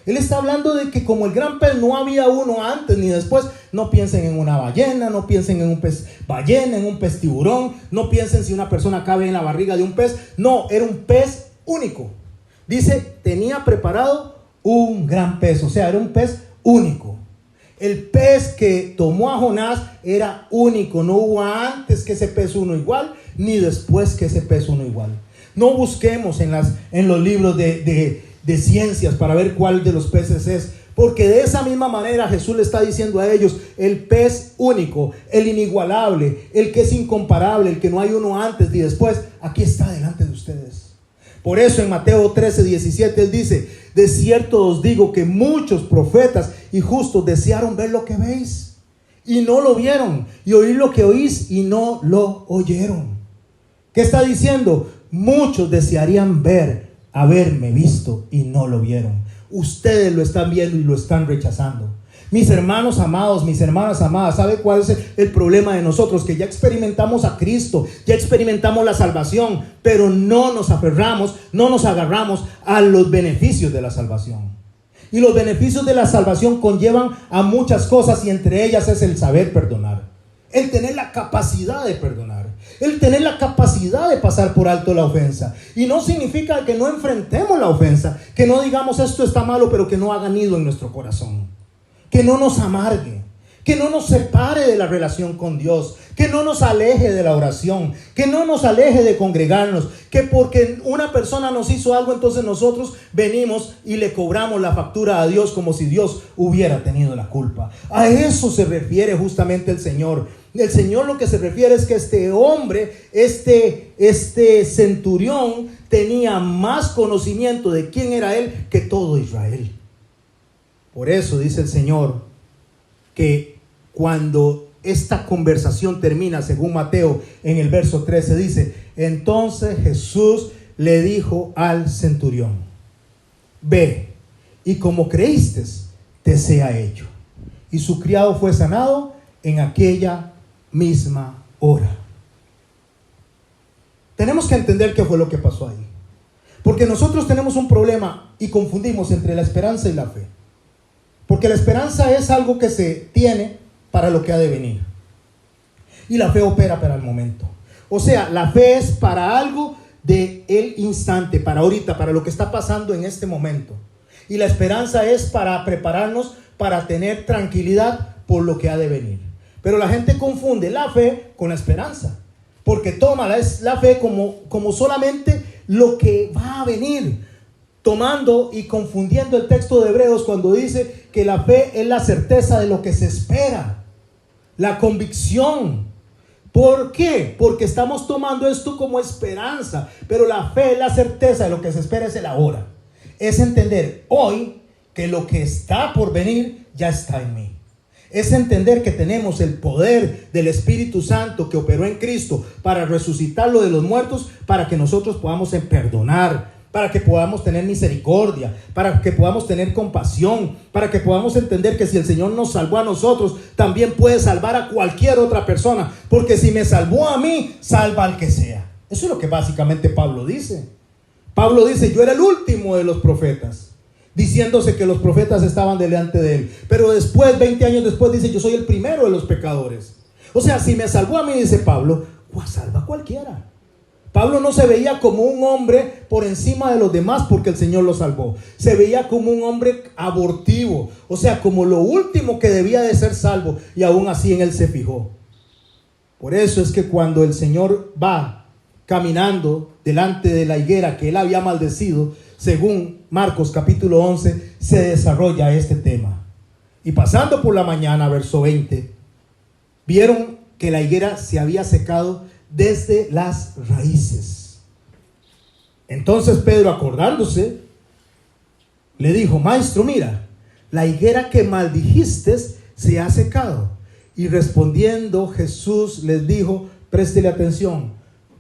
Él está hablando de que como el gran pez no había uno antes ni después. No piensen en una ballena, no piensen en un pez ballena, en un pez tiburón. No piensen si una persona cabe en la barriga de un pez. No, era un pez único. Dice, tenía preparado un gran pez, o sea, era un pez único. El pez que tomó a Jonás era único. No hubo antes que ese pez uno igual, ni después que ese pez uno igual. No busquemos en los libros de ciencias para ver cuál de los peces es, porque de esa misma manera Jesús le está diciendo a ellos: el pez único, el inigualable, el que es incomparable, el que no hay uno antes ni después, aquí está delante de ustedes. Por eso en Mateo 13:17 él dice: de cierto os digo que muchos profetas y justos desearon ver lo que veis y no lo vieron, y oír lo que oís y no lo oyeron. ¿Qué está diciendo? Muchos desearían haberme visto y no lo vieron. Ustedes lo están viendo y lo están rechazando. Mis hermanos amados, mis hermanas amadas, ¿sabe cuál es el problema de nosotros? Que ya experimentamos a Cristo, ya experimentamos la salvación, pero no nos aferramos, no nos agarramos a los beneficios de la salvación. Y los beneficios de la salvación conllevan a muchas cosas, y entre ellas es el saber perdonar, el tener la capacidad de perdonar, el tener la capacidad de pasar por alto la ofensa. Y no significa que no enfrentemos la ofensa, que no digamos esto está malo, pero que no haga nido en nuestro corazón, que no nos amargue, que no nos separe de la relación con Dios, que no nos aleje de la oración, que no nos aleje de congregarnos, que porque una persona nos hizo algo, entonces nosotros venimos y le cobramos la factura a Dios como si Dios hubiera tenido la culpa. A eso se refiere justamente el Señor. El Señor lo que se refiere es que este hombre, este centurión, tenía más conocimiento de quién era él que todo Israel. Por eso dice el Señor que cuando esta conversación termina, según Mateo en el verso 13, dice: entonces Jesús le dijo al centurión. ve, y como creíste, te sea hecho. Y su criado fue sanado en aquella misma hora. Tenemos que entender qué fue lo que pasó ahí. Porque nosotros tenemos un problema y confundimos entre la esperanza y la fe. Porque la esperanza es algo que se tiene para lo que ha de venir. Y la fe opera para el momento. O sea, la fe es para algo de el instante, para ahorita, para lo que está pasando en este momento. Y la esperanza es para prepararnos para tener tranquilidad por lo que ha de venir. Pero la gente confunde la fe con la esperanza. Porque toma la fe como solamente lo que va a venir. Tomando y confundiendo el texto de Hebreos cuando dice que la fe es la certeza de lo que se espera. La convicción. ¿Por qué? Porque estamos tomando esto como esperanza. Pero la fe es la certeza de lo que se espera, es el ahora. Es entender hoy que lo que está por venir ya está en mí. Es entender que tenemos el poder del Espíritu Santo que operó en Cristo para resucitarlo de los muertos, para que nosotros podamos perdonar, para que podamos tener misericordia, para que podamos tener compasión, para que podamos entender que si el Señor nos salvó a nosotros, también puede salvar a cualquier otra persona, porque si me salvó a mí, salva al que sea. Eso es lo que básicamente Pablo dice. Pablo dice, yo era el último de los profetas, diciéndose que los profetas estaban delante de él. Pero después, 20 años después, dice, yo soy el primero de los pecadores. O sea, si me salvó a mí, dice Pablo, pues salva a cualquiera. Pablo no se veía como un hombre por encima de los demás porque el Señor lo salvó. Se veía como un hombre abortivo, o sea, como lo último que debía de ser salvo, y aún así en él se fijó. Por eso es que cuando el Señor va caminando delante de la higuera que él había maldecido, según Marcos capítulo 11, se desarrolla este tema. Y pasando por la mañana, verso 20, vieron que la higuera se había secado desde las raíces. Entonces Pedro, acordándose, le dijo, maestro, mira, la higuera que maldijiste se ha secado. Y respondiendo Jesús les dijo, préstele atención,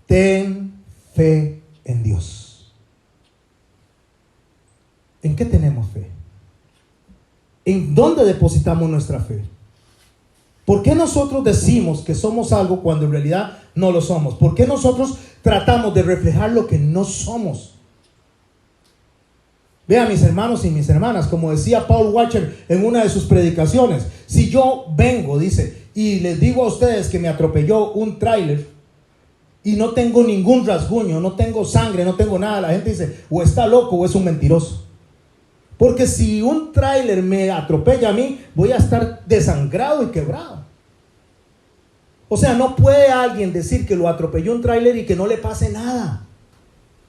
ten fe en Dios. ¿En qué tenemos fe? ¿En dónde depositamos nuestra fe? ¿Por qué nosotros decimos que somos algo cuando en realidad no lo somos? ¿Por qué nosotros tratamos de reflejar lo que no somos? Vean, mis hermanos y mis hermanas, como decía Paul Washer en una de sus predicaciones, si yo vengo, dice, y les digo a ustedes que me atropelló un tráiler y no tengo ningún rasguño, no tengo sangre, no tengo nada, la gente dice, o está loco o es un mentiroso. Porque si un tráiler me atropella a mí, voy a estar desangrado y quebrado. O sea, no puede alguien decir que lo atropelló un tráiler y que no le pase nada.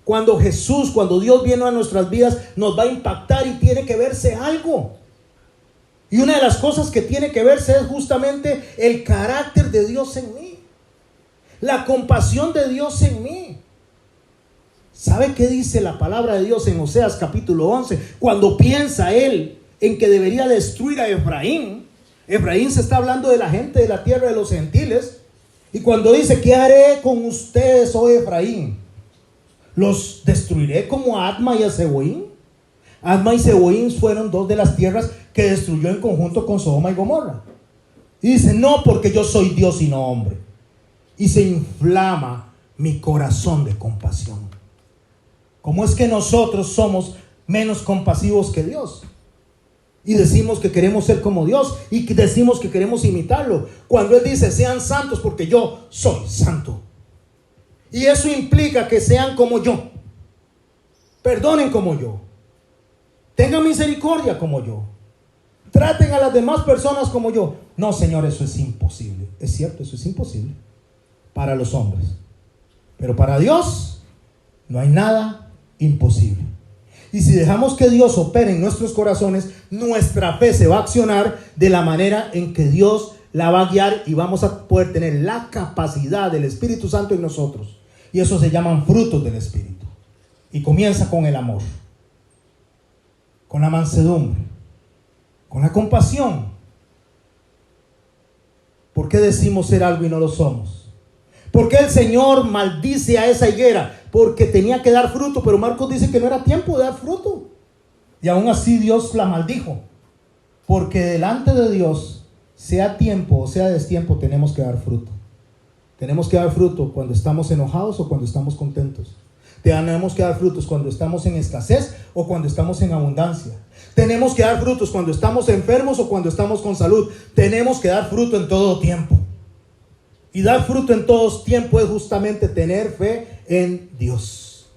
Cuando Dios viene a nuestras vidas, nos va a impactar y tiene que verse algo. Y una de las cosas que tiene que verse es justamente el carácter de Dios en mí. La compasión de Dios en mí. ¿Sabe qué dice la palabra de Dios en Oseas capítulo 11? Cuando piensa él en que debería destruir a Efraín. Efraín se está hablando de la gente de la tierra de los gentiles. Y cuando dice, ¿qué haré con ustedes, oh Efraín? ¿Los destruiré como a Adma y a Seboín? Adma y Seboín fueron dos de las tierras que destruyó en conjunto con Sodoma y Gomorra. Y dice, no, porque yo soy Dios y no hombre. Y se inflama mi corazón de compasión. ¿Cómo es que nosotros somos menos compasivos que Dios? Y decimos que queremos ser como Dios y que decimos que queremos imitarlo. Cuando Él dice, sean santos porque yo soy santo. Y eso implica que sean como yo. Perdonen como yo. Tengan misericordia como yo. Traten a las demás personas como yo. No, Señor, eso es imposible. Es cierto, eso es imposible para los hombres. Pero para Dios no hay nada imposible. Y si dejamos que Dios opere en nuestros corazones, nuestra fe se va a accionar de la manera en que Dios la va a guiar y vamos a poder tener la capacidad del Espíritu Santo en nosotros. Y eso se llaman frutos del Espíritu. Y comienza con el amor, con la mansedumbre, con la compasión. ¿Por qué decimos ser algo y no lo somos? ¿Por qué el Señor maldice a esa higuera? Porque tenía que dar fruto, pero Marcos dice que no era tiempo de dar fruto. Y aún así Dios la maldijo. Porque delante de Dios, sea tiempo o sea destiempo, tenemos que dar fruto. Tenemos que dar fruto cuando estamos enojados o cuando estamos contentos. Tenemos que dar frutos cuando estamos en escasez o cuando estamos en abundancia. Tenemos que dar frutos cuando estamos enfermos o cuando estamos con salud. Tenemos que dar fruto en todo tiempo. Y dar fruto en todo tiempo es justamente tener fe en Dios.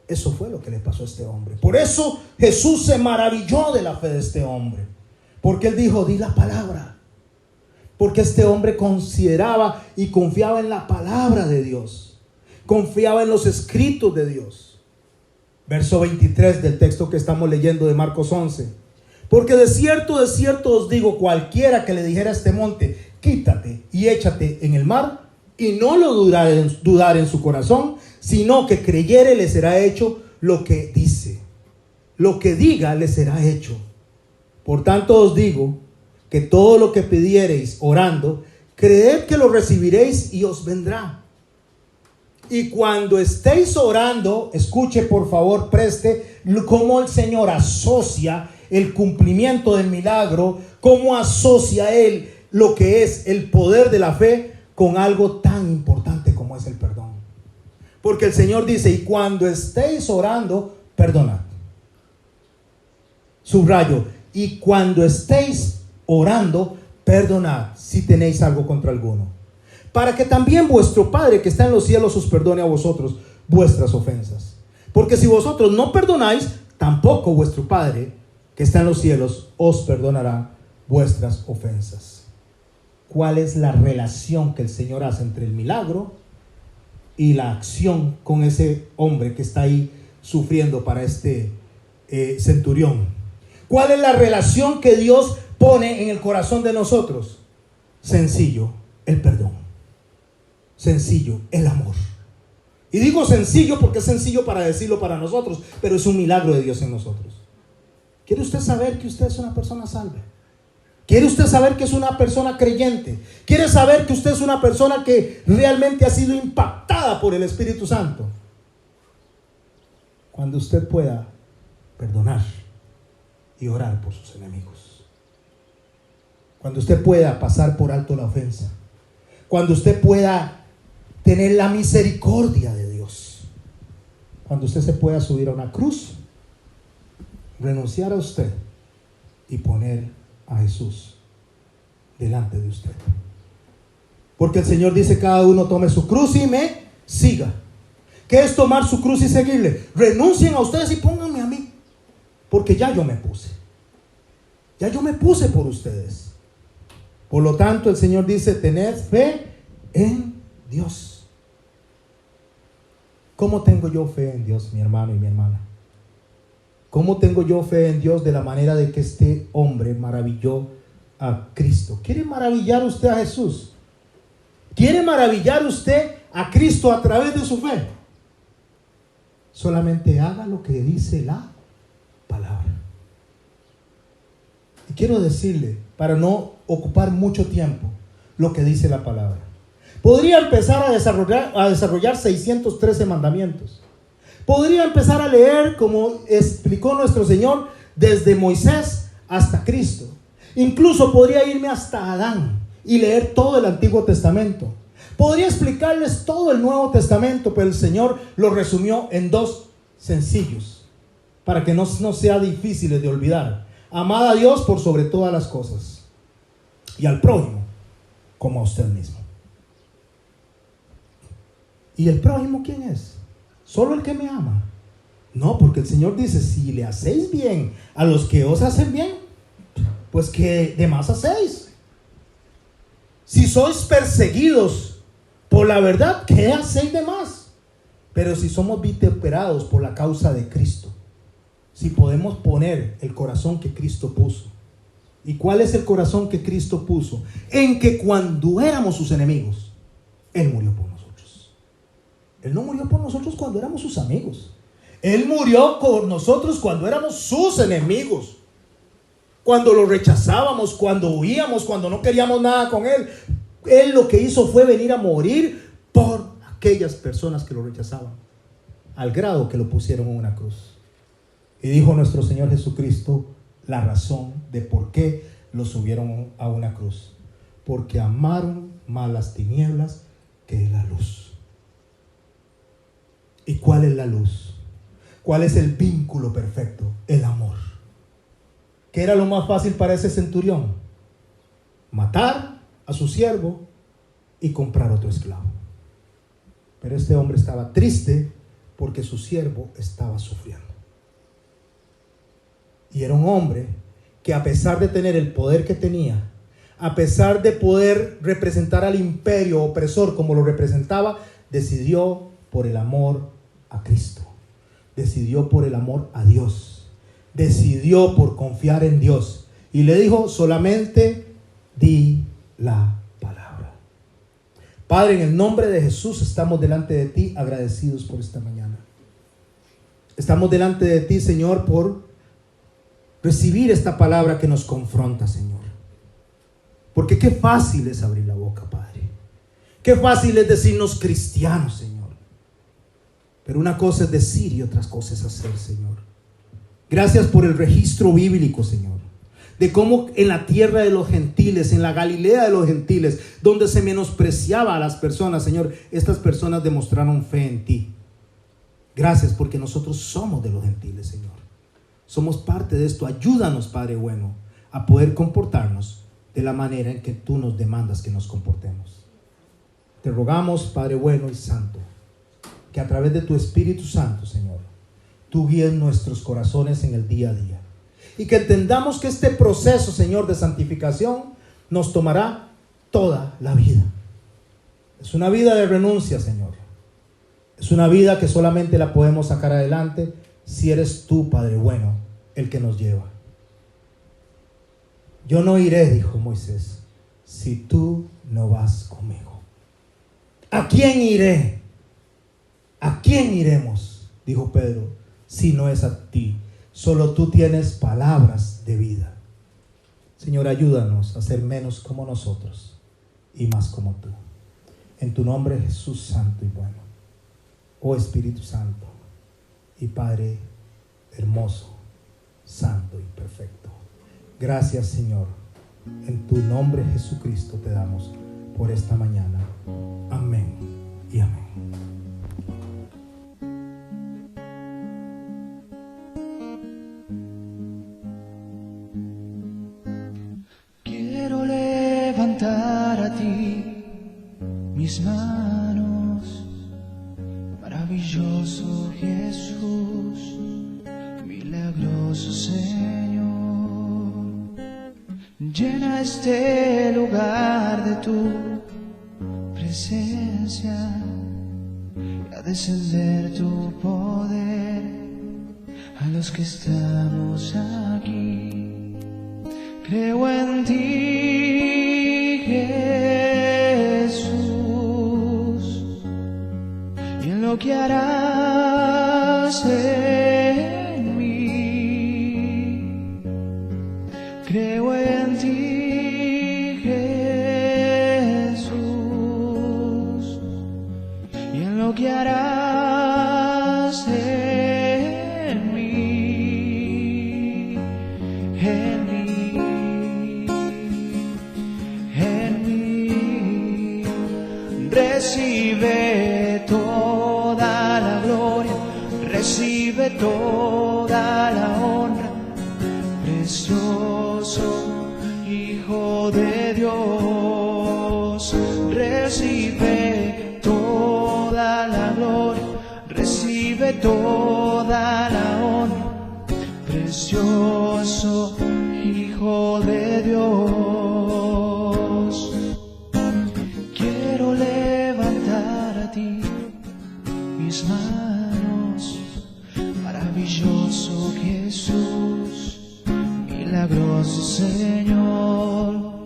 Eso fue lo que le pasó a este hombre. Por eso Jesús se maravilló de la fe de este hombre. Porque él dijo, di la palabra. Porque este hombre consideraba y confiaba en la palabra de Dios. Confiaba en los escritos de Dios. Verso 23 del texto que estamos leyendo de Marcos 11. Porque de cierto os digo, cualquiera que le dijera a este monte, quítate y échate en el mar, y no lo dudar en su corazón, sino que creyere, le será hecho lo que dice. Lo que diga le será hecho. Por tanto os digo que todo lo que pidiereis orando, creed que lo recibiréis y os vendrá. Y cuando estéis orando, escuche por favor, preste cómo el Señor asocia el cumplimiento del milagro, cómo asocia Él lo que es el poder de la fe con algo tan importante como es el perdón. Porque el Señor dice, y cuando estéis orando, perdonad. Subrayo, y cuando estéis orando, perdonad si tenéis algo contra alguno, para que también vuestro Padre que está en los cielos os perdone a vosotros vuestras ofensas. Porque si vosotros no perdonáis, tampoco vuestro Padre que está en los cielos os perdonará vuestras ofensas. ¿Cuál es la relación que el Señor hace entre el milagro y la acción con ese hombre que está ahí sufriendo para este centurión? ¿Cuál es la relación que Dios pone en el corazón de nosotros? Sencillo, el perdón. Sencillo, el amor. Y digo sencillo porque es sencillo para decirlo para nosotros, pero es un milagro de Dios en nosotros. ¿Quiere usted saber que usted es una persona salva? ¿Quiere usted saber que es una persona creyente? ¿Quiere saber que usted es una persona que realmente ha sido impactada por el Espíritu Santo? Cuando usted pueda perdonar y orar por sus enemigos. Cuando usted pueda pasar por alto la ofensa. Cuando usted pueda tener la misericordia de Dios. Cuando usted se pueda subir a una cruz, renunciar a usted y poner a Jesús delante de usted. Porque el Señor dice, cada uno tome su cruz y me siga. ¿Qué es tomar su cruz y seguirle? Renuncien a ustedes y pónganme a mí, porque ya yo me puse. Ya yo me puse por ustedes. Por lo tanto, el Señor dice, tened fe en Dios. ¿Cómo tengo yo fe en Dios, mi hermano y mi hermana? ¿Cómo tengo yo fe en Dios de la manera de que este hombre maravilló a Cristo? ¿Quiere maravillar usted a Jesús? ¿Quiere maravillar usted a Cristo a través de su fe? Solamente haga lo que dice la palabra. Y quiero decirle, para no ocupar mucho tiempo, lo que dice la palabra. Podría empezar a desarrollar 613 mandamientos. Podría empezar a leer, como explicó nuestro Señor, desde Moisés hasta Cristo. Incluso podría irme hasta Adán y leer todo el Antiguo Testamento. Podría explicarles todo el Nuevo Testamento, pero el Señor lo resumió en dos sencillos, para que no sea difícil de olvidar. Amad a Dios por sobre todas las cosas, y al prójimo como a usted mismo. ¿Y el prójimo quién es? ¿Solo el que me ama? No, porque el Señor dice, si le hacéis bien a los que os hacen bien, pues ¿qué demás hacéis? Si sois perseguidos por la verdad, ¿qué hacéis de más? Pero si somos vituperados por la causa de Cristo, si podemos poner el corazón que Cristo puso. ¿Y cuál es el corazón que Cristo puso? En que cuando éramos sus enemigos, Él murió por nosotros. Él no murió por nosotros cuando éramos sus amigos. Él murió por nosotros cuando éramos sus enemigos. Cuando lo rechazábamos, cuando huíamos, cuando no queríamos nada con Él. Él lo que hizo fue venir a morir por aquellas personas que lo rechazaban, al grado que lo pusieron en una cruz. Y dijo nuestro Señor Jesucristo la razón de por qué lo subieron a una cruz. Porque amaron más las tinieblas que la luz. ¿Y cuál es la luz? ¿Cuál es el vínculo perfecto? El amor. ¿Qué era lo más fácil para ese centurión? Matar a su siervo y comprar otro esclavo. Pero este hombre estaba triste porque su siervo estaba sufriendo. Y era un hombre que, a pesar de tener el poder que tenía, a pesar de poder representar al imperio opresor como lo representaba, decidió por el amor a Cristo, decidió por el amor a Dios, decidió por confiar en Dios, y le dijo: solamente di la palabra. Padre, en el nombre de Jesús estamos delante de ti agradecidos por esta mañana. Estamos delante de ti, Señor, por recibir esta palabra que nos confronta, Señor. Porque qué fácil es abrir la boca, Padre. Qué fácil es decirnos cristianos, Señor. Pero una cosa es decir y otra cosa es hacer, Señor. Gracias por el registro bíblico, Señor, de cómo en la tierra de los gentiles, en la Galilea de los gentiles, donde se menospreciaba a las personas, Señor, estas personas demostraron fe en ti. Gracias porque nosotros somos de los gentiles, Señor. Somos parte de esto. Ayúdanos, Padre bueno, a poder comportarnos de la manera en que tú nos demandas que nos comportemos. Te rogamos, Padre bueno y santo, que a través de tu Espíritu Santo, Señor, tú guíes nuestros corazones en el día a día. Y que entendamos que este proceso, Señor, de santificación nos tomará toda la vida. Es una vida de renuncia, Señor. Es una vida que solamente la podemos sacar adelante si eres tú, Padre bueno, el que nos lleva. Yo no iré, dijo Moisés, si tú no vas conmigo. ¿A quién iré? ¿A quién iremos? Dijo Pedro, si no es a ti. Solo tú tienes palabras de vida. Señor, ayúdanos a ser menos como nosotros y más como tú. En tu nombre, Jesús santo y bueno. Oh Espíritu Santo y Padre hermoso, santo y perfecto. Gracias, Señor. En tu nombre, Jesucristo, te damos por esta mañana. Amén y amén. Quiero levantar a ti mis manos, maravilloso Jesús, milagroso Señor. Llena este lugar de tu presencia y a descender tu poder a los que estamos aquí. Creo en ti, Jesús, y en lo que harás en mí. Creo en ti, Jesús, y en lo que harás en mí, en mí. Recibe toda la gloria, recibe toda la honra, precioso Hijo de Dios. Recibe toda la gloria, recibe toda la honra, precioso Hijo de Dios. Quiero levantar a ti mis manos, maravilloso Jesús, milagroso Señor.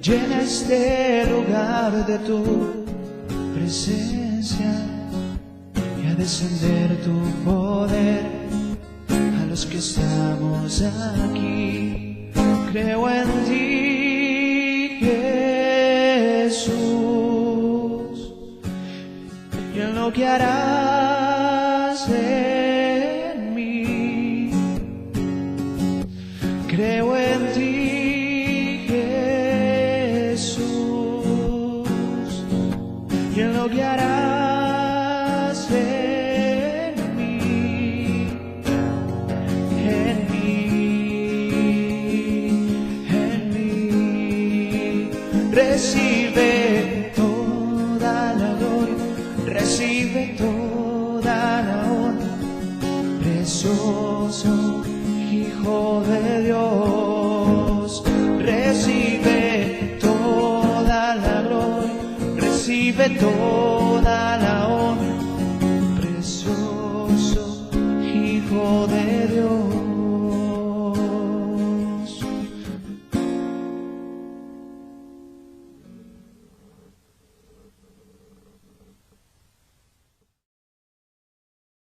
Llena este lugar de tu presencia y a descender tu poder a los que estamos aquí. Creo en ti, Jesús, y en lo que harás en mí. recibe toda la gloria, recibe toda la honra, precioso Hijo de Dios, recibe toda la gloria, recibe toda la honra.